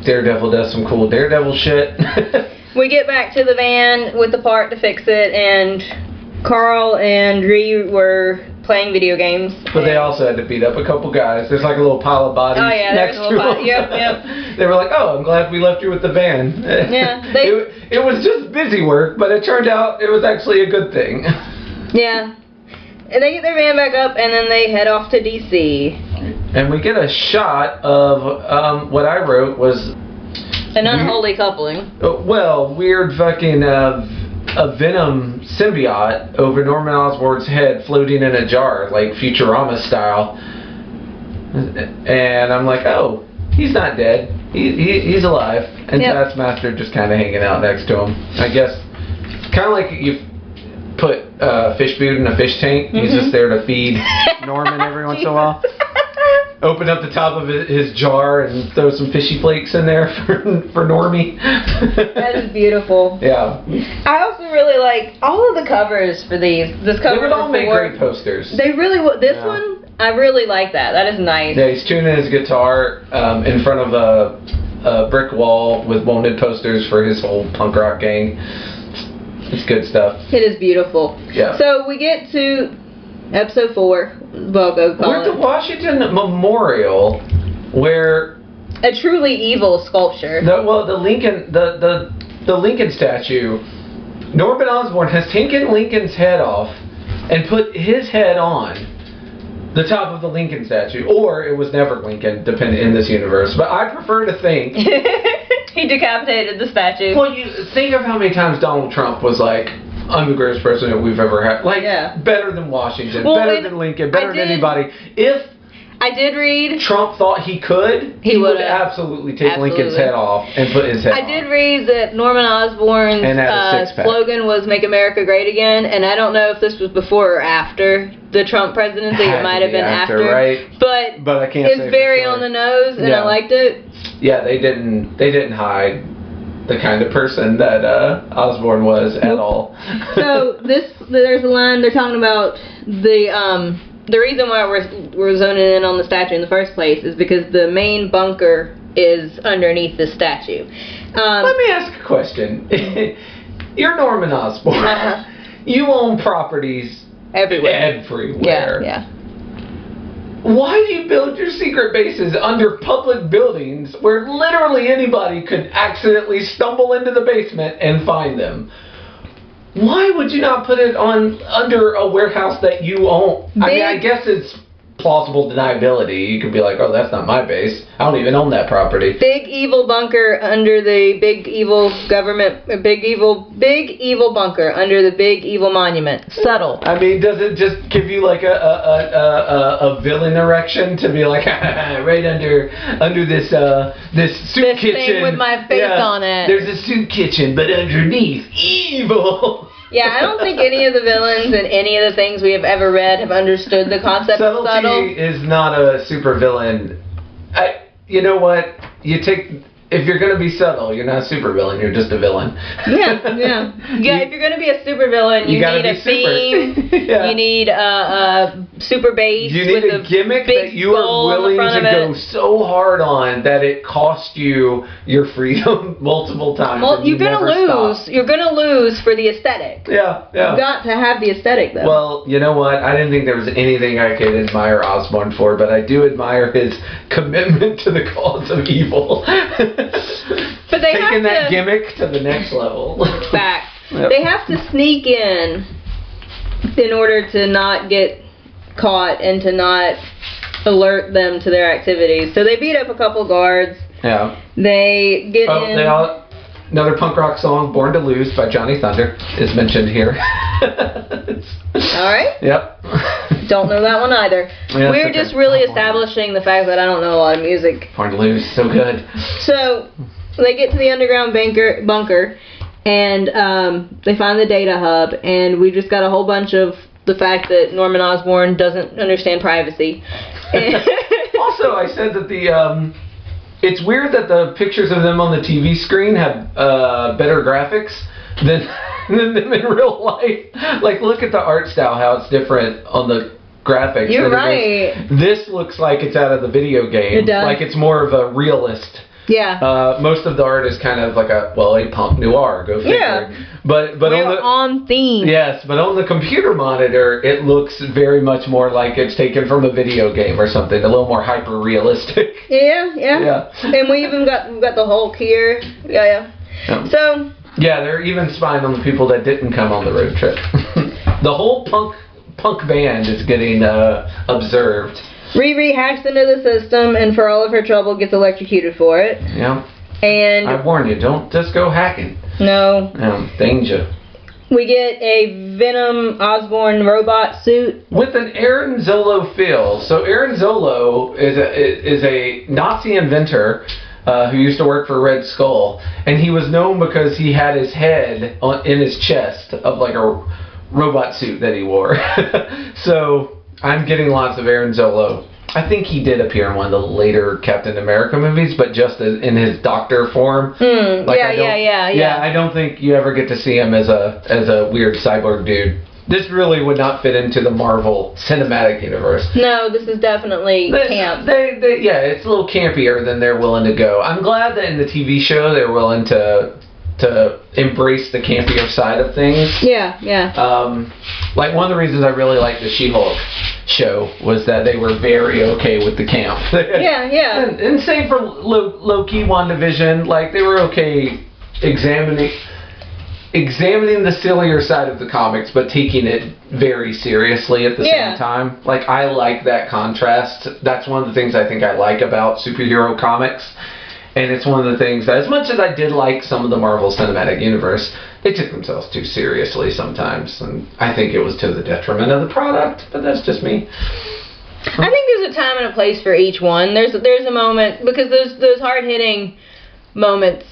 Daredevil does some cool Daredevil shit. We get back to the van with the part to fix it, and Carl and Ree were playing video games. But they also had to beat up a couple guys. There's like a little pile of bodies next to them. Yep. They were like, "Oh, I'm glad we left you with the van." Yeah. It was just busy work, but it turned out it was actually a good thing. Yeah. And they get their van back up, and then they head off to D.C. And we get a shot of what I wrote was an unholy coupling. Weird fucking a Venom symbiote over Norman Osborn's head floating in a jar, like Futurama style. And I'm like, oh, he's not dead. He's alive. And Taskmaster just kind of hanging out next to him. I guess kind of like you put fish food in a fish tank. He's just there to feed Norman every once in a while. Open up the top of his jar and throw some fishy flakes in there for Normie. That is beautiful. Yeah. I also really like all of the covers for these. This cover they would all make great posters. They really would. This one, I really like that. That is nice. Yeah, he's tuning his guitar in front of a brick wall with wanted posters for his whole punk rock gang. It's good stuff. It is beautiful. Yeah. So we get to episode 4. We're at the Washington Memorial, where a truly evil sculpture. The Lincoln statue. Norman Osborn has taken Lincoln's head off and put his head on the top of the Lincoln statue, or it was never Lincoln, depending in this universe. But I prefer to think he decapitated the statue. Well, you think of how many times Donald Trump was like, "I'm the greatest president we've ever had." Like, better than Washington, better than Lincoln, better than anybody. If I did read Trump thought he could, he would absolutely take Lincoln's head off and put his head on. I did read that Norman Osborn's slogan was "Make America Great Again," and I don't know if this was before or after the Trump presidency. It might have been after, right? But I can't. It's very on the nose, and I liked it. Yeah, they didn't hide the kind of person that Osborne was at all. So there's a line they're talking about the reason why we're zoning in on the statue in the first place is because the main bunker is underneath the statue. Let me ask a question. You're Norman Osborn. You own properties everywhere. Yeah. Why do you build your secret bases under public buildings where literally anybody could accidentally stumble into the basement and find them? Why would you not put it under a warehouse that you own? I mean, I guess it's plausible deniability. You could be like, oh, that's not my base. I don't even own that property. Big evil bunker under the big evil government. Big evil bunker under the big evil monument. Subtle. I mean, does it just give you like a villain erection to be like right under this soup kitchen thing with my face on it? There's a soup kitchen, but underneath, evil. Yeah, I don't think any of the villains and any of the things we have ever read have understood the concept of subtle. Subtlety is not a super villain. You know what? If you're going to be subtle, you're not a super villain, you're just a villain. Yeah, if you're going to be a super villain, you need a theme, you need a super bass. You need a gimmick that you are willing to go so hard on that it costs you your freedom multiple times. Well, you're going to lose. You're going to lose for the aesthetic. Yeah. You've got to have the aesthetic, though. Well, you know what? I didn't think there was anything I could admire Osborn for, but I do admire his commitment to the cause of evil. But they taking that gimmick to the next level. Back. Yep. They have to sneak in order to not get caught and to not alert them to their activities. So they beat up a couple guards. Yeah. They get in. Another punk rock song, "Born to Lose" by Johnny Thunder, is mentioned here. All right. Yep. Don't know that one either. Yeah, we're just really establishing the fact that I don't know a lot of music. "Born to Lose," so good. So they get to the underground bunker, and they find the data hub, and we just got a whole bunch of the fact that Norman Osborn doesn't understand privacy. Also, I said that it's weird that the pictures of them on the TV screen have better graphics than them in real life. Like, look at the art style, how it's different on the graphics. You're right. This looks like it's out of the video game. It does. Like it's more of a realist Yeah. Most of the art is kind of like a punk noir. Go figure. Yeah. But We're on theme. Yes, but on the computer monitor, it looks very much more like it's taken from a video game or something. A little more hyper realistic. Yeah. And we even got the Hulk here. Yeah. So. Yeah, they're even spying on the people that didn't come on the road trip. The whole punk band is getting observed. Riri hacks into the system and for all of her trouble gets electrocuted for it. Yeah. And I warn you, don't just go hacking. No. Danger. We get a Venom Osborne robot suit. With an Aaron Zolo feel. So Aaron Zolo is a Nazi inventor who used to work for Red Skull. And he was known because he had his head in his chest of like a robot suit that he wore. So I'm getting lots of Aaron Zolo. I think he did appear in one of the later Captain America movies, but just in his doctor form. Yeah. I don't think you ever get to see him as a weird cyborg dude. This really would not fit into the Marvel Cinematic Universe. No, this is definitely camp. It's a little campier than they're willing to go. I'm glad that in the TV show they're willing to embrace the campier side of things. Yeah. Like one of the reasons I really liked the She-Hulk show was that they were very okay with the camp. Yeah. And same for Loki, WandaVision. Like they were okay examining the sillier side of the comics, but taking it very seriously at the same time. Like I like that contrast. That's one of the things I think I like about superhero comics. And it's one of the things that, as much as I did like some of the Marvel Cinematic Universe, they took themselves too seriously sometimes. And I think it was to the detriment of the product, but that's just me. I think there's a time and a place for each one. There's a moment, because those hard-hitting moments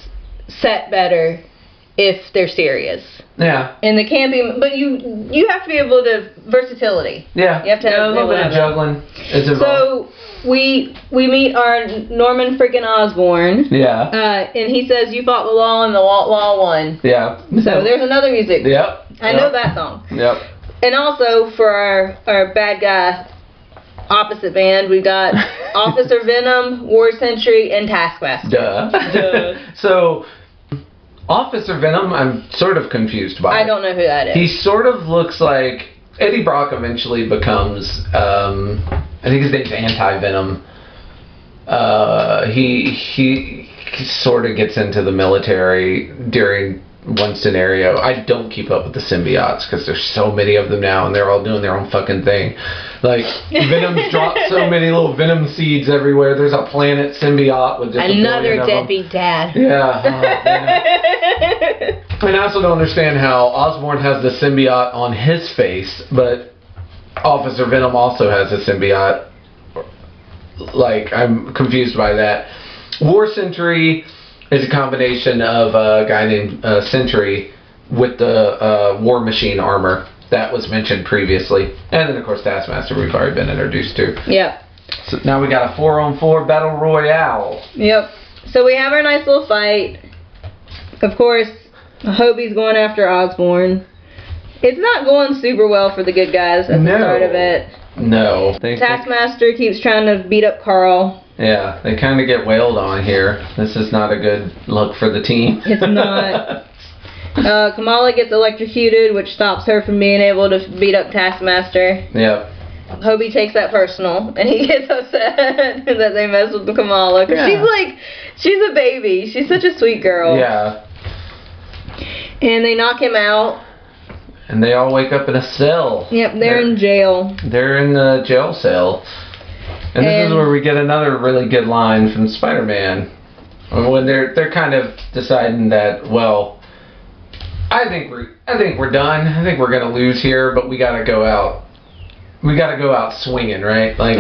set better if they're serious. Yeah. And the campy, but you have to be able to, versatility. Yeah. You have to have a little bit of juggling. So we meet our Norman freaking Osborn. Yeah. And he says, "You fought the law and the law won." Yeah. So there's another music. Yep. I know that song. Yep. And also for our bad guy opposite band, we got Officer Venom, War Sentry, and Taskmaster. Duh. So Officer Venom, I'm sort of confused by. I don't know who that is. He sort of looks like Eddie Brock eventually becomes, I think his name's Anti-Venom. He sort of gets into the military during one scenario. I don't keep up with the symbiotes because there's so many of them now and they're all doing their own fucking thing. Like, Venom's dropped so many little Venom seeds everywhere. There's a planet symbiote with just another deadbeat dad. Yeah. And I also don't understand how Osborn has the symbiote on his face, but Officer Venom also has a symbiote. Like, I'm confused by that. War Sentry is a combination of a guy named Sentry with the War Machine armor that was mentioned previously. And then, of course, Taskmaster we've already been introduced to. Yep. So now we got a 4-on-4 battle royale. Yep. So we have our nice little fight. Of course, Hobie's going after Osborn. It's not going super well for the good guys at the start of it. No. Taskmaster keeps trying to beat up Carl. Yeah, they kind of get wailed on here. This is not a good look for the team. It's not. Kamala gets electrocuted, which stops her from being able to beat up Taskmaster. Yep. Hobie takes that personal, and he gets upset that they mess with Kamala. Because she's a baby. She's such a sweet girl. Yeah. And they knock him out. And they all wake up in a cell. Yep, they're in jail. They're in the jail cell. And this is where we get another really good line from Spider-Man. When they're kind of deciding that, well, I think we're done. I think we're gonna lose here, but we gotta go out. We gotta go out swinging, right? Like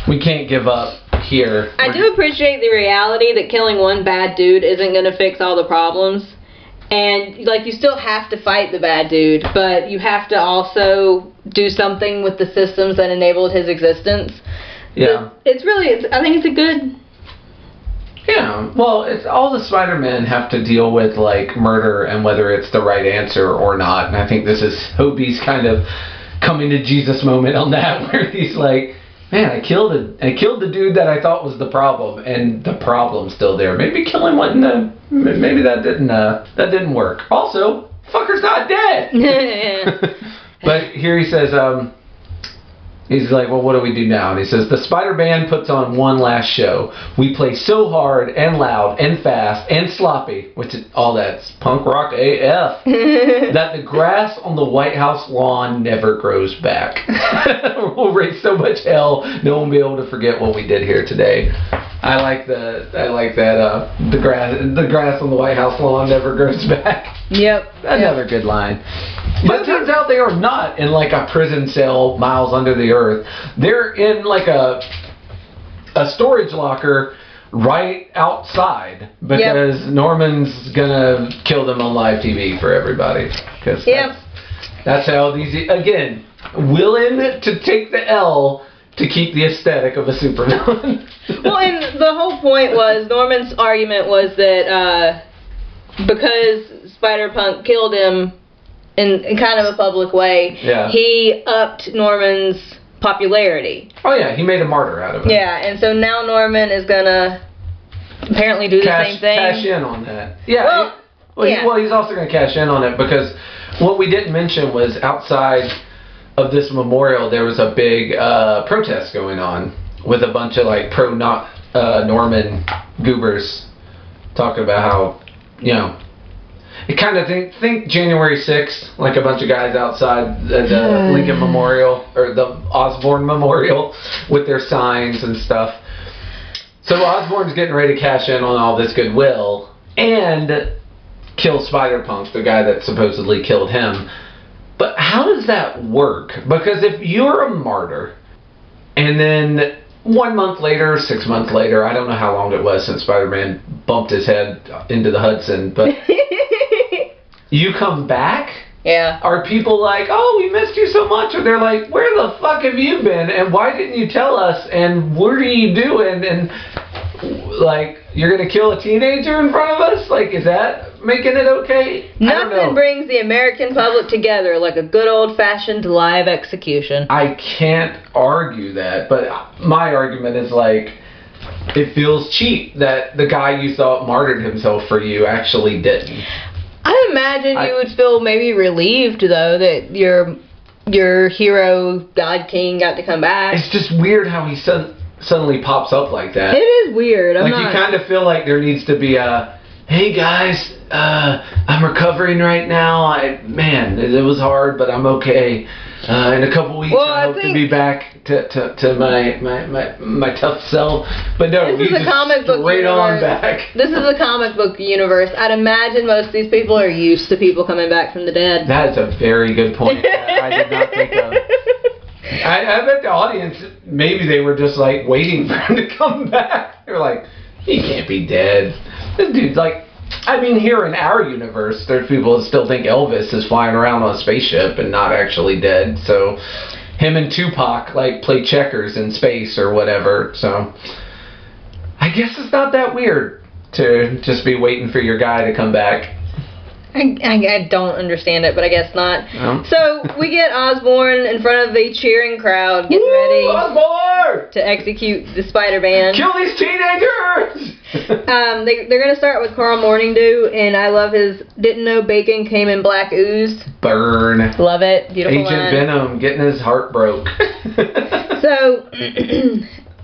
we can't give up here. I do appreciate the reality that killing one bad dude isn't gonna fix all the problems. And, like, you still have to fight the bad dude, but you have to also do something with the systems that enabled his existence. Yeah. I think it's a good... Yeah, well, it's all the Spider-Men have to deal with, like, murder and whether it's the right answer or not. And I think this is Hobie's kind of coming to Jesus moment on that, where he's like, man, I killed the dude that I thought was the problem, and the problem's still there. Maybe killing maybe that didn't work. Also, fucker's not dead. But here he says, he's like, well, what do we do now? And he says, the Spider Band puts on one last show. We play so hard and loud and fast and sloppy, which is all that's punk rock AF, that the grass on the White House lawn never grows back. We'll raise so much hell, no one will be able to forget what we did here today. I like that. The grass on the White House lawn never grows back. Yep. Another good line. But it turns out they are not in like a prison cell miles under the earth. They're in like a storage locker right outside because Norman's gonna kill them on live TV for everybody. Because that's how these, again, willing to take the L to keep the aesthetic of a supervillain. Well, and the whole point was, Norman's argument was that because Spiderpunk killed him in kind of a public way, he upped Norman's popularity. Oh yeah, he made a martyr out of him. Yeah, and so now Norman is gonna apparently do the same thing. Cash in on that. Yeah. He's also gonna cash in on it, because what we didn't mention was outside of this memorial there was a big protest going on with a bunch of like Norman goobers talking about how, you know, it kind of think January 6th, like a bunch of guys outside the Lincoln Memorial, or the Osborne Memorial, with their signs and stuff. So Osborne's getting ready to cash in on all this goodwill and kill Spiderpunk, the guy that supposedly killed him. But how does that work? Because if you're a martyr, and then 1 month later, 6 months later, I don't know how long it was since Spider-Man bumped his head into the Hudson, but you come back? Yeah. Are people like, oh, we missed you so much? Or they're like, where the fuck have you been? And why didn't you tell us? And what are you doing? And, like, you're going to kill a teenager in front of us? Like, is that making it okay? Nothing brings the American public together like a good old-fashioned live execution. I can't argue that, but my argument is, like, it feels cheap that the guy you thought martyred himself for you actually didn't. I imagine you would feel maybe relieved, though, that your hero, God King, got to come back. It's just weird how he suddenly pops up like that. It is weird. You kind of feel like there needs to be a, hey guys, I'm recovering right now. Man, it was hard, but I'm okay. In a couple weeks, I hope to be back to my tough self. But no, this is a comic book straight universe. On back. This is a comic book universe. I'd imagine most of these people are used to people coming back from the dead. That is a very good point that I did not think of. I bet the audience, maybe they were just like waiting for him to come back. They were like, he can't be dead. This dude's like, I mean, here in our universe, there's people that still think Elvis is flying around on a spaceship and not actually dead. So him and Tupac like play checkers in space or whatever. So I guess it's not that weird to just be waiting for your guy to come back. I don't understand it, but I guess not. So we get Osborne in front of a cheering crowd, getting ready to execute the Spider-Man. Kill these teenagers! They're going to start with Carl Morningdew, and I love his didn't know bacon came in black ooze. Burn. Love it. Beautiful Agent line. Venom getting his heart broke. So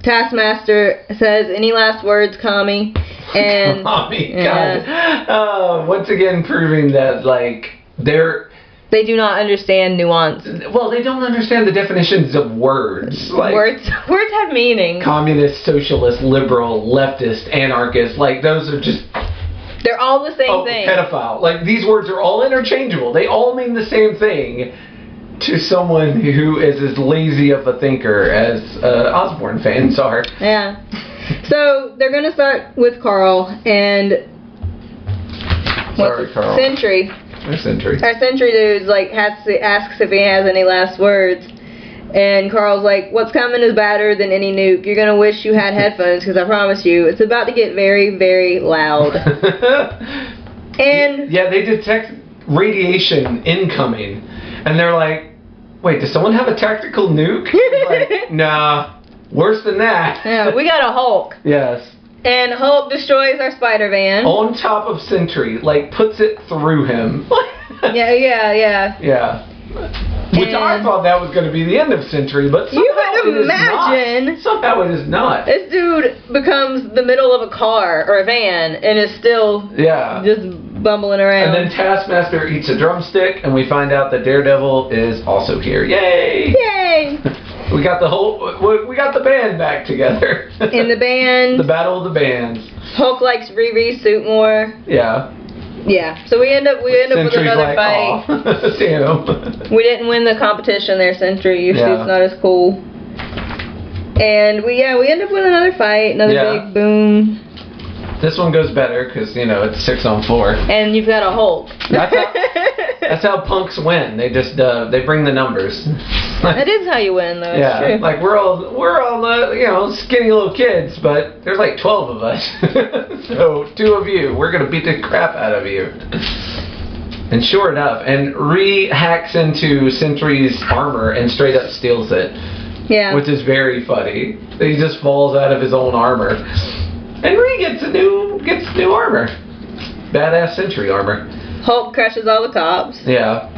Taskmaster says, any last words, Kami? And God. Once again proving that like they do not understand nuance. Well, they don't understand the definitions of words. Like, words have meaning. Communist, socialist, liberal, leftist, anarchist, like those are just, they're all the same thing. Pedophile. Like these words are all interchangeable. They all mean the same thing to someone who is as lazy of a thinker as Osborne fans are. Yeah. So they're going to start with Carl and Carl. Sentry. Our Sentry. Our Sentry dude's like asks if he has any last words, and Carl's like, "What's coming is badder than any nuke. You're gonna wish you had headphones, because I promise you, it's about to get very, very loud." And yeah, they detect radiation incoming, and they're like, "Wait, does someone have a tactical nuke?" Like, nah. Worse than that. Yeah, we got a Hulk. Yes. And Hulk destroys our Spider-Man. On top of Sentry, like puts it through him. Yeah. Yeah. Which I thought that was going to be the end of Sentry, but somehow you could imagine. It is not. Somehow it is not. This dude becomes the middle of a car or a van and is still just bumbling around. And then Taskmaster eats a drumstick, and we find out that Daredevil is also here. Yay! Yay! We got the band back together. In the band. The battle of the bands. Hulk likes Riri's suit more. Yeah. Yeah. So we end up with another fight. Damn. We didn't win the competition there, Sentry. Your suit's not as cool. And we end up with another fight, another big boom. This one goes better because, it's 6-on-4. And you've got a Hulk. That's how punks win. They just they bring the numbers. That is how you win, though. Yeah, it's true. like we're all skinny little kids, but there's like 12 of us. So 2 of you, we're gonna beat the crap out of you. And sure enough, and hacks into Sentry's armor and straight up steals it. Yeah. Which is very funny. He just falls out of his own armor. And gets new armor. Badass Sentry armor. Hulk crushes all the cops. Yeah.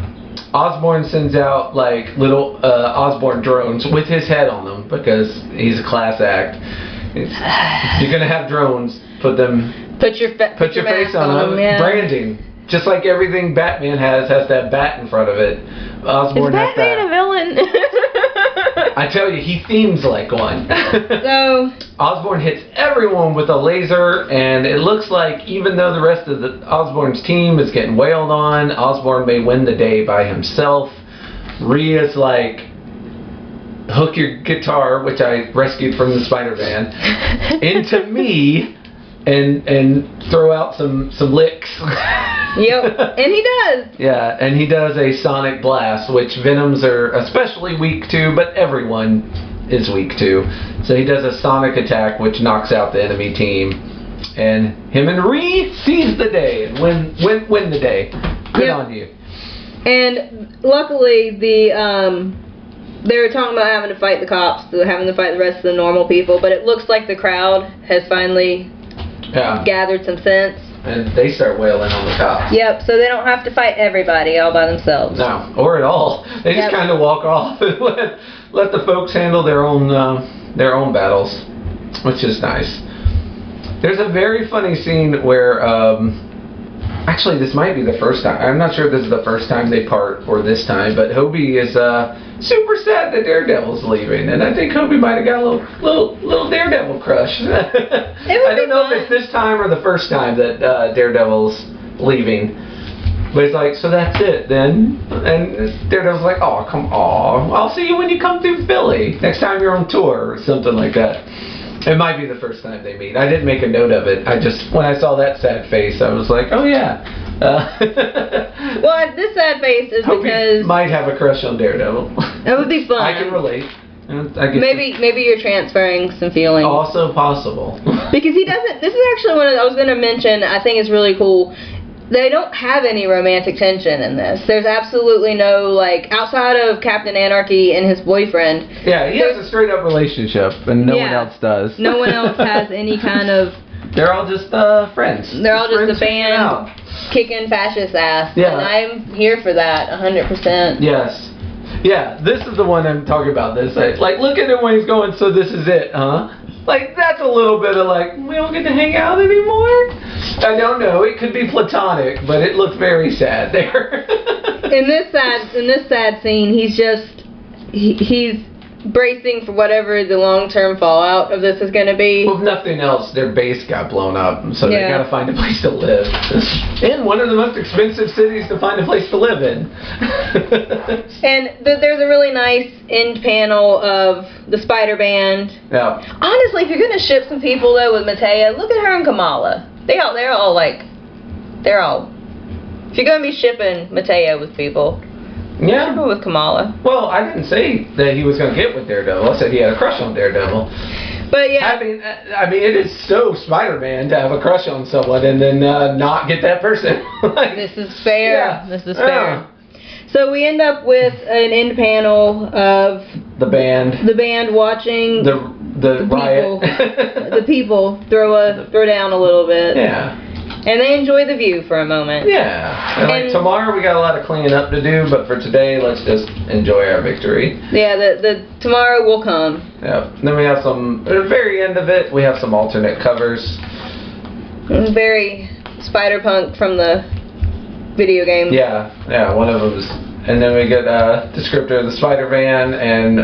Osborne sends out like little Osborne drones with his head on them because he's a class act. If you're gonna have drones, put your face on them. Yeah. Branding. Just like everything Batman has that bat in front of it. Osborne has that. Is Batman a villain? I tell you, he themes like one. So Osborne hits everyone with a laser, and it looks like even though the rest of Osborne's team is getting wailed on, Osborne may win the day by himself. Rhea's like, hook your guitar, which I rescued from the Spider-Man, into me, and throw out some licks. Yep, and he does. Yeah, and he does a sonic blast, which Venoms are especially weak to, but everyone is weak to. So he does a sonic attack, which knocks out the enemy team, and him and Rhea seize the day and win the day. Good on you. And luckily, they were talking about having to fight the cops, having to fight the rest of the normal people, but it looks like the crowd has finally gathered some sense. And they start wailing on the cops. Yep, so they don't have to fight everybody all by themselves. No, or at all. They just kind of walk off and let the folks handle their own battles, which is nice. There's a very funny scene where, actually this might be the first time. I'm not sure if this is the first time they part or this time, but Hobie is super sad that Daredevil's leaving, and I think Hobie might have got a little Daredevil crush. I don't know if it's this time or the first time that Daredevil's leaving, but it's like, so that's it then. And Daredevil's like, oh come on, I'll see you when you come through Philly next time you're on tour or something like that. It might be the first time they meet. I didn't make a note of it. When I saw that sad face, I was like, oh yeah. Well, this sad face is because might have a crush on Daredevil. That would be fun. I can relate. Maybe you're transferring some feelings. Also possible. Because he doesn't. This is actually what I was going to mention. I think is really cool. They don't have any romantic tension in this. There's absolutely no, like, outside of Captain Anarchy and his boyfriend. Yeah, he has a straight up relationship, and no one else does. No one else has any kind of. They're all just friends. They're all just a band kicking fascist ass. Yeah. And I'm here for that, 100%. Yes. Yeah, this is the one I'm talking about. This, like, look at him when he's going, so this is it, huh? Like, that's a little bit of like, we don't get to hang out anymore? I don't know. It could be platonic, but it looked very sad there. In this sad scene, he's bracing for whatever the long-term fallout of this is going to be. Well, if nothing else, their base got blown up, so they got to find a place to live. In one of the most expensive cities to find a place to live in. And there's a really nice end panel of the Spider Band. Yeah. Honestly, if you're going to ship some people though with Matea, look at her and Kamala. If you're going to be shipping Matea with people. Yeah. With Kamala. Well, I didn't say that he was going to get with Daredevil. I said he had a crush on Daredevil. But yeah. I mean, it is so Spider-Man to have a crush on someone and then not get that person. This is fair. Yeah. This is fair. So we end up with an end panel of the band. The band watching the riot. the people throw down a little bit. Yeah. And they enjoy the view for a moment. Yeah. And like tomorrow we got a lot of cleaning up to do, but for today, let's just enjoy our victory. Yeah, the tomorrow will come. Yeah. Then we have some, at the very end of it, we have some alternate covers. Very Spiderpunk from the video game. Yeah, one of them's. And then we get a descriptor of the Spider-Man and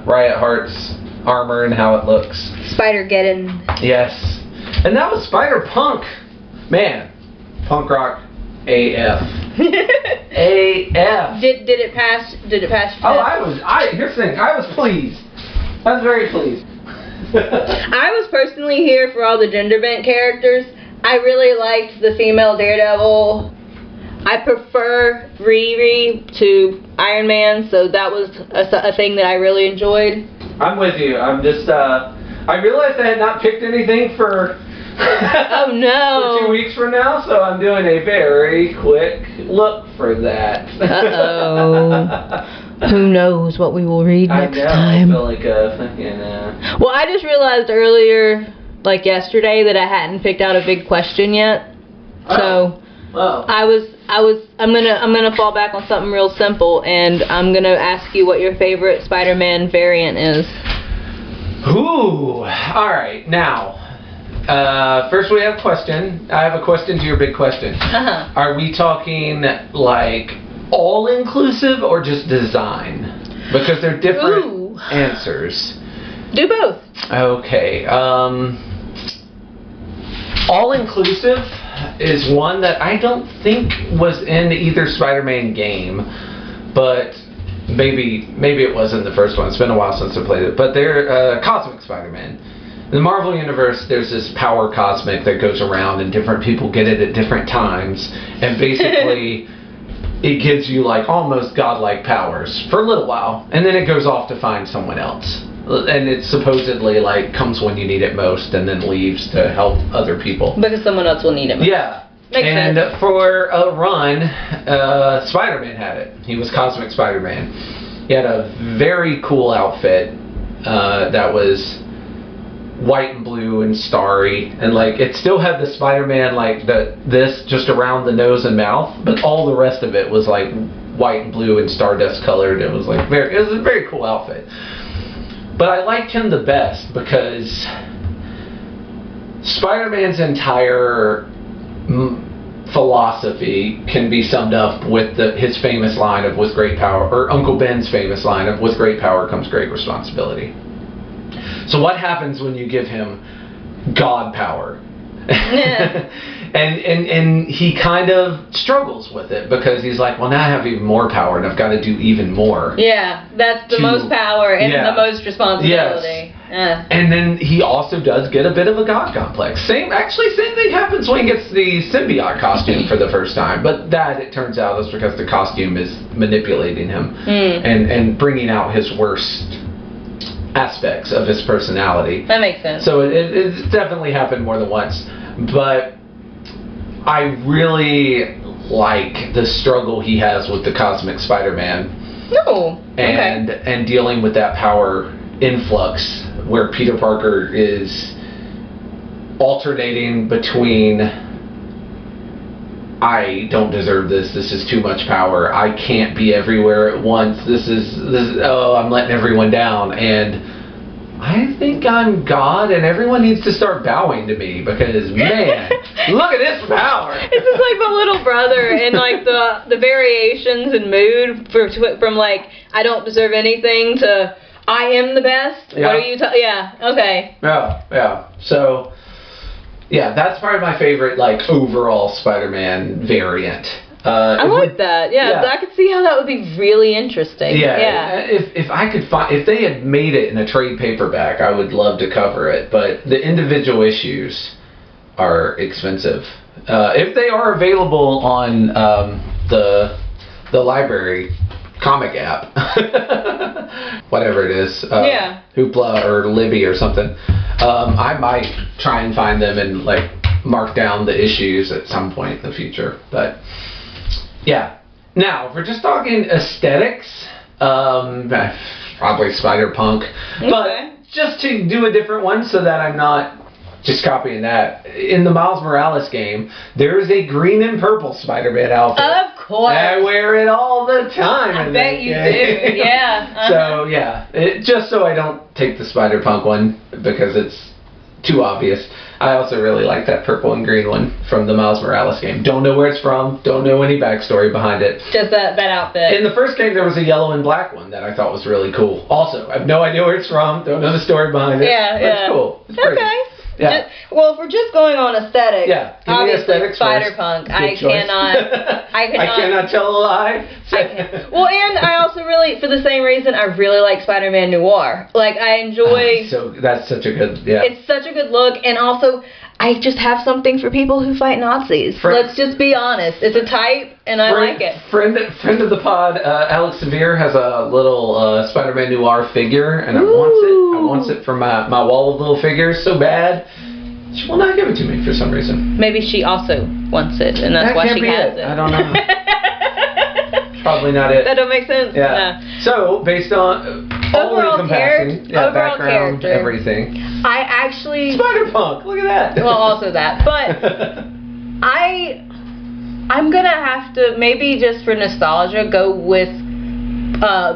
Riot Heart's armor and how it looks. Spider-Geddon. Yes. And that was Spiderpunk. Man, punk rock AF. AF. Did it pass? Did it pass? Here's the thing. I was pleased. I was very pleased. I was personally here for all the gender bent characters. I really liked the female Daredevil. I prefer Riri to Iron Man, so that was a thing that I really enjoyed. I'm with you. I'm just, I realized I had not picked anything for... Oh no! For 2 weeks from now, so I'm doing a very quick look for that. Uh-oh. Who knows what we will read next time? I feel like a fucking... Well, I just realized earlier, like yesterday, that I hadn't picked out a big question yet. So... Oh. I'm gonna fall back on something real simple, and I'm gonna ask you what your favorite Spider-Man variant is. Ooh, all right. Now, first we have a question. I have a question to your big question. Uh-huh. Are we talking like all inclusive or just design? Because they're different answers. Do both. Okay. All inclusive is one that I don't think was in either Spider-Man game, but maybe it was in the first one. It's been a while since I played it. But they're Cosmic Spider-Man. In the Marvel Universe, there's this power cosmic that goes around, and different people get it at different times, and basically it gives you like almost godlike powers for a little while, and then it goes off to find someone else. And it supposedly like comes when you need it most and then leaves to help other people. Because someone else will need it most. Yeah. Makes sense. For a run, Spider-Man had it. He was Cosmic Spider-Man. He had a very cool outfit that was white and blue and starry, and like it still had the Spider-Man like this just around the nose and mouth, but all the rest of it was like white and blue and stardust colored. It was like it was a very cool outfit. But I liked him the best because Spider-Man's entire philosophy can be summed up with his famous line of "with great power," or Uncle Ben's famous line of "with great power comes great responsibility." So what happens when you give him God power? and he kind of struggles with it because he's like, well, now I have even more power and I've got to do even more. Yeah, that's the most power and the most responsibility. Yes. And then he also does get a bit of a God complex. Same thing happens when he gets the symbiote costume for the first time, but that it turns out is because the costume is manipulating him and bringing out his worst aspects of his personality. That makes sense. So it's definitely happened more than once, but I really like the struggle he has with the Cosmic Spider-Man. Oh, okay. And dealing with that power influx where Peter Parker is alternating between I don't deserve this is too much power, I can't be everywhere at once, this is I'm letting everyone down, and I think I'm God and everyone needs to start bowing to me because man, look at this power. It's just like the little brother and like the variations in mood from like I don't deserve anything to I am the best. Yeah. What are you okay. Yeah. So yeah, that's probably my favorite like overall Spider-Man variant. I like that. Yeah, I could see how that would be really interesting. Yeah. If I could find, if they had made it in a trade paperback, I would love to cover it. But the individual issues are expensive. If they are available on the library comic app, whatever it is, Hoopla or Libby or something, I might try and find them and like mark down the issues at some point in the future. But yeah. Now, if we're just talking aesthetics, probably Spiderpunk. Okay. just to do a different one so that I'm not just copying that. In the Miles Morales game, there is a green and purple Spider-Man outfit. Of course. I wear it all the time. I bet you do. Yeah. So, yeah. Just so I don't take the Spiderpunk one because it's too obvious. I also really like that purple and green one from the Miles Morales game. Don't know where it's from. Don't know any backstory behind it. Just that outfit. In the first game, there was a yellow and black one that I thought was really cool. Also, I have no idea where it's from. Don't know the story behind it. Yeah, but it's cool. It's pretty. Okay. Yeah. Well, if we're just going on aesthetics, obviously Spiderpunk. I cannot tell a lie. Well, and I also really, for the same reason, I really like Spider-Man Noir. Like, I enjoy. So that's such a good. Yeah. It's such a good look, and also I just have something for people who fight Nazis. Let's just be honest. It's a type, and I like it. Friend of the pod, Alex Severe has a little Spider-Man Noir figure, and I want it for my wall of little figures so bad. She will not give it to me for some reason. Maybe she also wants it, and that's why she has it. I don't know. Probably not it. That don't make sense. Yeah. So, based on overall background, character, everything. I actually Spiderpunk. Look at that. Well, also that, but I'm gonna have to maybe just for nostalgia go with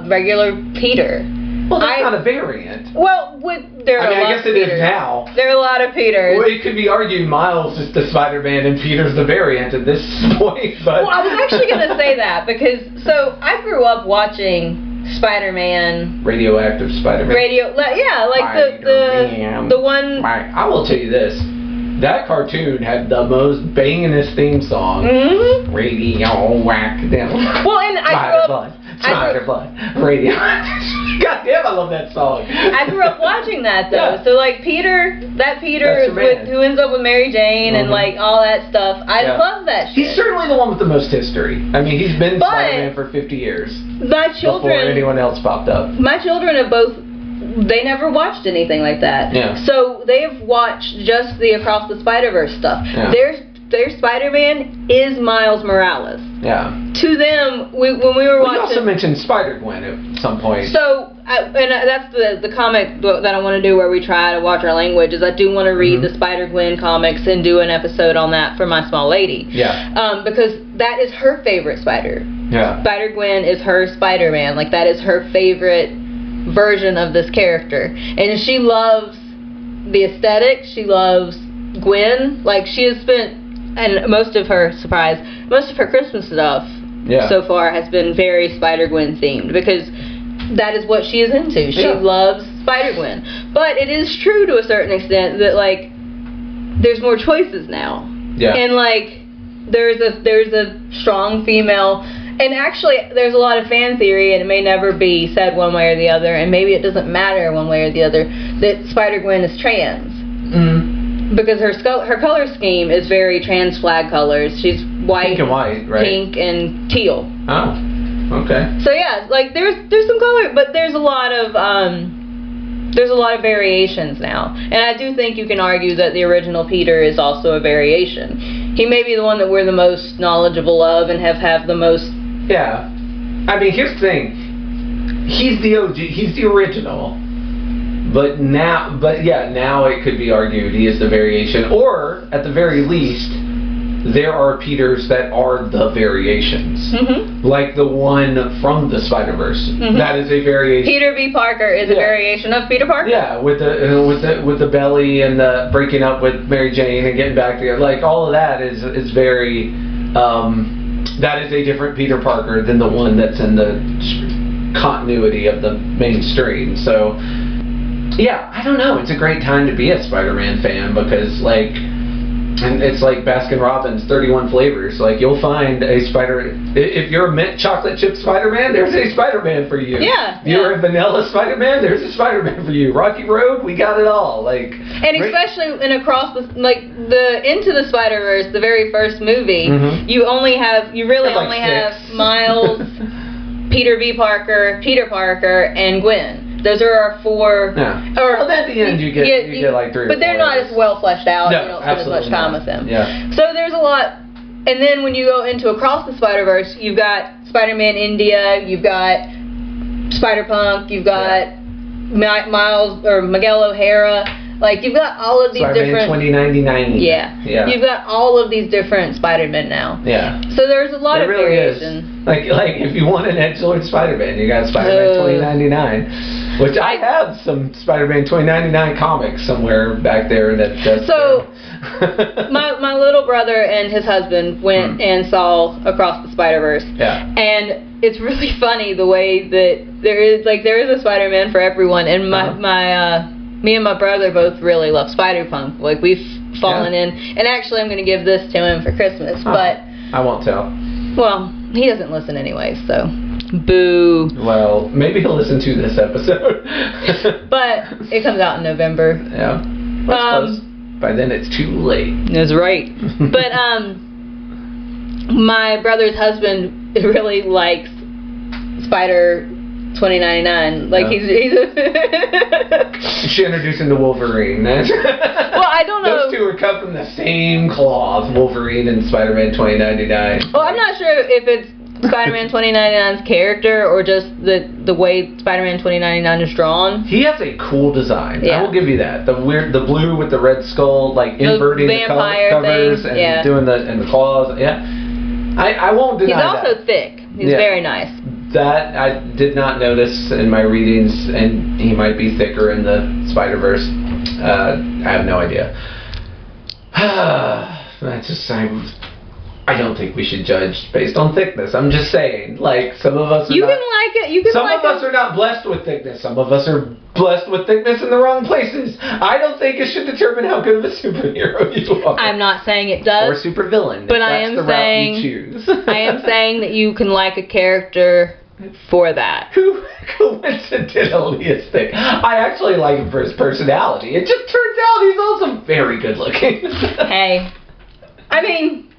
regular Peter. Well, that's not a variant. Well, there are a lot I guess it is now. There are a lot of Peters. Well, it could be argued Miles is the Spider-Man and Peter's the variant at this point. But well, I was actually going to say that because I grew up watching Spider-Man. Radioactive Spider-Man. The one. I will tell you this. That cartoon had the most bangingest theme song. Mm-hmm. Radioactive. Well, and I grew up. Spider-Blood. Radio. God damn, I love that song. I grew up watching that though. Yeah. So like Peter is who ends up with Mary Jane and like all that stuff. I love that shit. He's certainly the one with the most history. I mean, he's been Spider-Man for 50 years. My children. Before anyone else popped up. My children have both. They never watched anything like that. Yeah. So they've watched just the Across the Spider-Verse stuff. Yeah. Their Spider-Man is Miles Morales. Yeah. To them, when we were watching. You also mentioned Spider-Gwen at some point. So, that's the comic that I want to do where we try to watch our language. Is I do want to read the Spider-Gwen comics and do an episode on that for my small lady. Yeah. Because that is her favorite Spider. Yeah. Spider-Gwen is her Spider-Man. Like that is her favorite version of this character, and she loves the aesthetic. She loves Gwen. Like she has spent. And most of her Christmas stuff so far has been very Spider-Gwen themed because that is what she is into. She loves Spider-Gwen. But it is true to a certain extent that like there's more choices now. Yeah. And like there's a strong female, and actually there's a lot of fan theory, and it may never be said one way or the other, and maybe it doesn't matter one way or the other, that Spider-Gwen is trans. Mm. Because her color scheme is very trans flag colors. She's white, pink and white, right? Pink and teal. Oh, okay. So yeah, like there's some color, but there's a lot of variations now. And I do think you can argue that the original Peter is also a variation. He may be the one that we're the most knowledgeable of and have the most. Yeah, I mean here's the thing. He's the OG. He's the original. But now it could be argued he is the variation, or at the very least, there are Peters that are the variations, like the one from the Spider-Verse. That is a variation. Peter B. Parker is a variation of Peter Parker. Yeah, with the belly and the breaking up with Mary Jane and getting back together, like all of that is very. That is a different Peter Parker than the one that's in the continuity of the mainstream. So. Yeah, I don't know. It's a great time to be a Spider-Man fan because, like, and it's like Baskin-Robbins 31 flavors. Like, you'll find a if you're a mint chocolate chip Spider-Man, there's a Spider-Man for you. Yeah. If you're a vanilla Spider-Man, there's a Spider-Man for you. Rocky Road, we got it all. Like, and especially Across the Into the Spider-Verse, the very first movie, you really only have Miles, Peter B. Parker, Peter Parker, and Gwen. Those are our four. Yeah. Well, at the end, you get like three. But they're not as well fleshed out. No, you don't spend as much time with them. Yeah. So there's a lot. And then when you go into Across the Spider-Verse, you've got Spider-Man India, you've got Spiderpunk, you've got Miles or Miguel O'Hara. Like, you've got all of these different... 2099. Yeah. You've got all of these different Spider-Men now. Yeah. So there's a lot of really variation. Is. Like if you want an edgelord Spider-Man, you got Spider-Man 2099, which I have some Spider-Man 2099 comics somewhere back there. So my little brother and his husband went and saw Across the Spider-Verse. Yeah. And it's really funny the way that there is a Spider-Man for everyone. And me and my brother both really love Spiderpunk. Like, we've fallen in. And actually, I'm going to give this to him for Christmas. But I won't tell. Well, he doesn't listen anyway, so boo. Well, maybe he'll listen to this episode. But it comes out in November. Yeah. That's close. By then, it's too late. That's right. But my brother's husband really likes Spider 2099. Like, he's She introduced him to Wolverine. Well, I don't know. Those two were cut from the same cloth, Wolverine and Spider-Man 2099. Well, I'm not sure if it's Spider-Man 2099's character or just the way Spider-Man 2099 is drawn. He has a cool design. Yeah. I will give you that. The blue with the red skull, like inverting the covers thing. and doing the claws. Yeah. I won't deny that. He's also thick. He's very nice. That I did not notice in my readings, and he might be thicker in the Spider-Verse. I have no idea. I don't think we should judge based on thickness. I'm just saying, like, some of us are can like it. Some of us are not blessed with thickness. Some of us are blessed with thickness in the wrong places. I don't think it should determine how good of a superhero you are. I'm not saying it does. Or supervillain. But I am saying I am saying that you can like a character for that. Who coincidentally is thick. I actually like him for his personality. It just turns out he's also very good looking. Hey, I mean,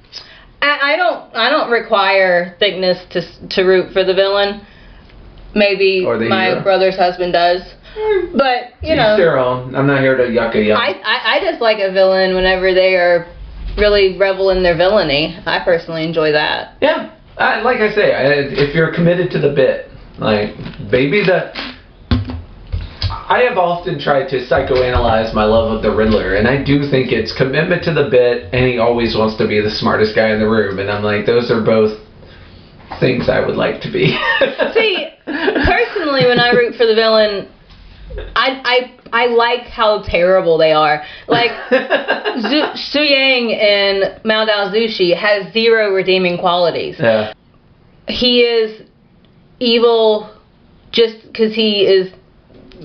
I don't require thickness to root for the villain. Maybe my brother's husband does. But, you know, their own. I'm not here to yuck a yuck. I just like a villain whenever they are really revel in their villainy. I personally enjoy that. Yeah. Like I say, if you're committed to the bit, like, maybe I have often tried to psychoanalyze my love of the Riddler, and I do think it's commitment to the bit, and he always wants to be the smartest guy in the room, and I'm like, those are both things I would like to be. See, personally, when I root for the villain, I like how terrible they are. Like, Su Yang in Mao Dao Zushi has zero redeeming qualities. Yeah. He is evil just because he is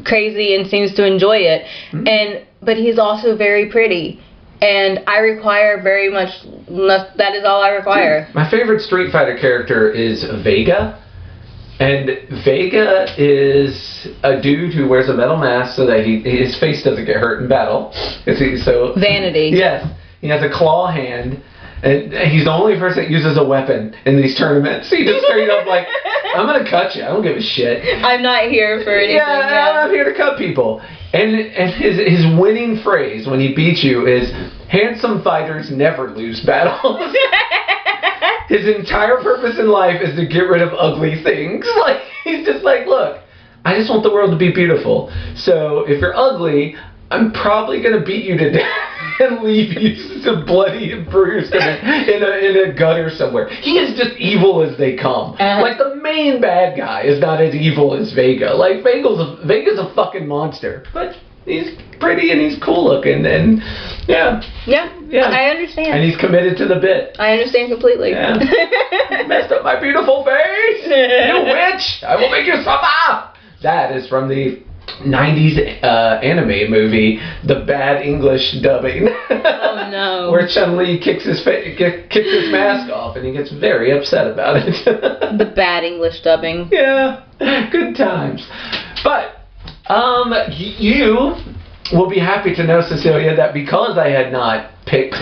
crazy and seems to enjoy it. But he's also very pretty. And I require very much, that is all I require. My favorite Street Fighter character is Vega. And Vega is a dude who wears a metal mask so that his face doesn't get hurt in battle. Vanity. Yes. He has a claw hand, and he's the only person that uses a weapon in these tournaments. He just straight up like, I'm going to cut you. I don't give a shit. I'm not here for anything. Yeah, I'm not here to cut people. And his winning phrase when he beats you is, handsome fighters never lose battles. His entire purpose in life is to get rid of ugly things. Like, he's just like, look, I just want the world to be beautiful. So if you're ugly, I'm probably going to beat you to death and leave you to bloody and bruised in a gutter somewhere. He is just evil as they come. Like, the main bad guy is not as evil as Vega. Like, Vega's a fucking monster. But he's pretty and he's cool looking, and yeah, I understand. And he's committed to the bit. I understand completely. Yeah. Messed up my beautiful face, you witch! I will make you suffer. That is from the 90s anime movie, The Bad English Dubbing. Oh no! Where Chun-Li kicks his mask off, and he gets very upset about it. The Bad English Dubbing. Yeah, good times. But you will be happy to know, Cecilia, that because I had not picked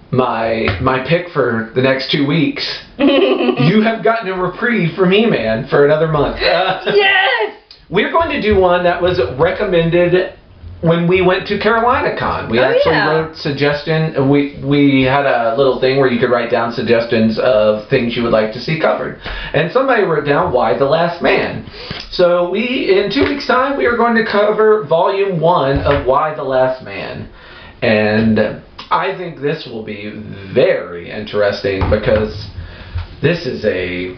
my pick for the next 2 weeks, you have gotten a reprieve from He-Man for another month. Yes! We're going to do one that was recommended when we went to Carolina Con. We actually wrote suggestion. We had a little thing where you could write down suggestions of things you would like to see covered. And somebody wrote down Y the Last Man. So in 2 weeks' time, we are going to cover Volume 1 of Y: The Last Man. And I think this will be very interesting because this is a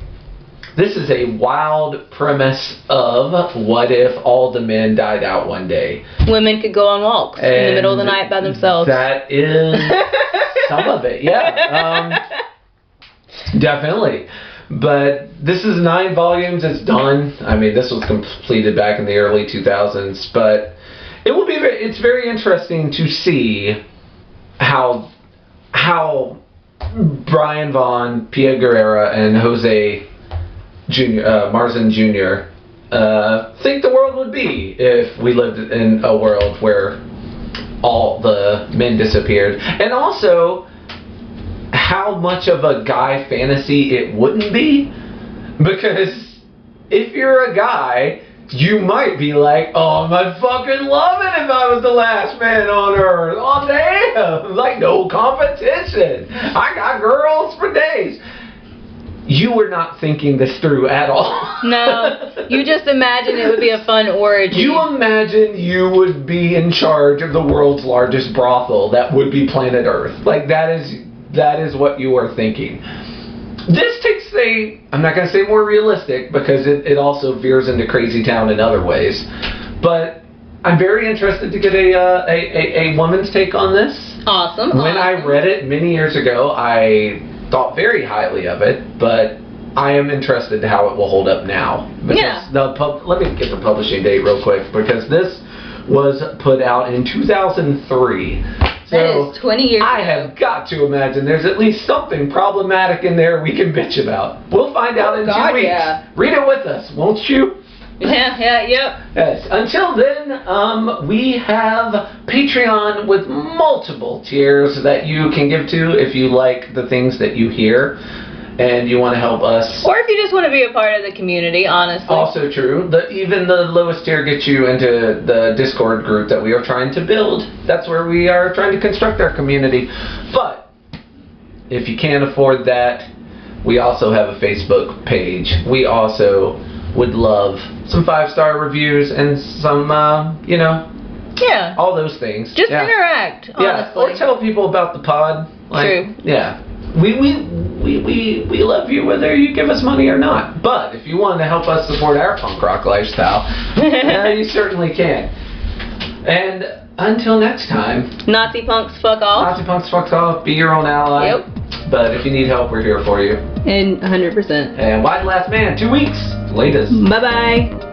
wild premise of what if all the men died out one day. Women could go on walks in the middle of the night by themselves. That is some of it, yeah. Definitely. But this is 9 volumes. It's done. I mean, this was completed back in the early 2000s. But it's very interesting to see how Brian Vaughan, Pia Guerrera, and Jose Marzan Jr. Think the world would be if we lived in a world where all the men disappeared. And also how much of a guy fantasy it wouldn't be, because if you're a guy, you might be like, oh, I'd fucking love it if I was the last man on earth. Oh, damn, like no competition. I got girls for days. You were not thinking this through at all. No, you just imagine it would be a fun orgy. You imagine you would be in charge of the world's largest brothel that would be planet Earth. Like, that is what you are thinking. This takes I'm not going to say more realistic, because it also veers into crazy town in other ways. But I'm very interested to get a woman's take on this. Awesome. When I read it many years ago, I thought very highly of it, but I am interested to how it will hold up now. Because let me get the publishing date real quick, because this was put out in 2003. That is 20 years I ago. have got to imagine there's at least something problematic in there we can bitch about. We'll find out in 2 weeks. Yeah. Read it with us, won't you? Yep. Yes. Until then, we have Patreon with multiple tiers that you can give to if you like the things that you hear and you want to help us. Or if you just want to be a part of the community, honestly. Also true. Even the lowest tier gets you into the Discord group that we are trying to build. That's where we are trying to construct our community. But if you can't afford that, we also have a Facebook page. We also would love some 5-star reviews and some, yeah, all those things. Just interact, honestly. Yeah, or tell people about the pod. True. Yeah. We love you whether you give us money or not. But if you want to help us support our punk rock lifestyle, you certainly can. And until next time, Nazi punks fuck off. Nazi punks fuck off. Be your own ally. Yep. But if you need help, we're here for you. And 100%. And Y: The Last Man, 2 weeks. Latest. Bye-bye.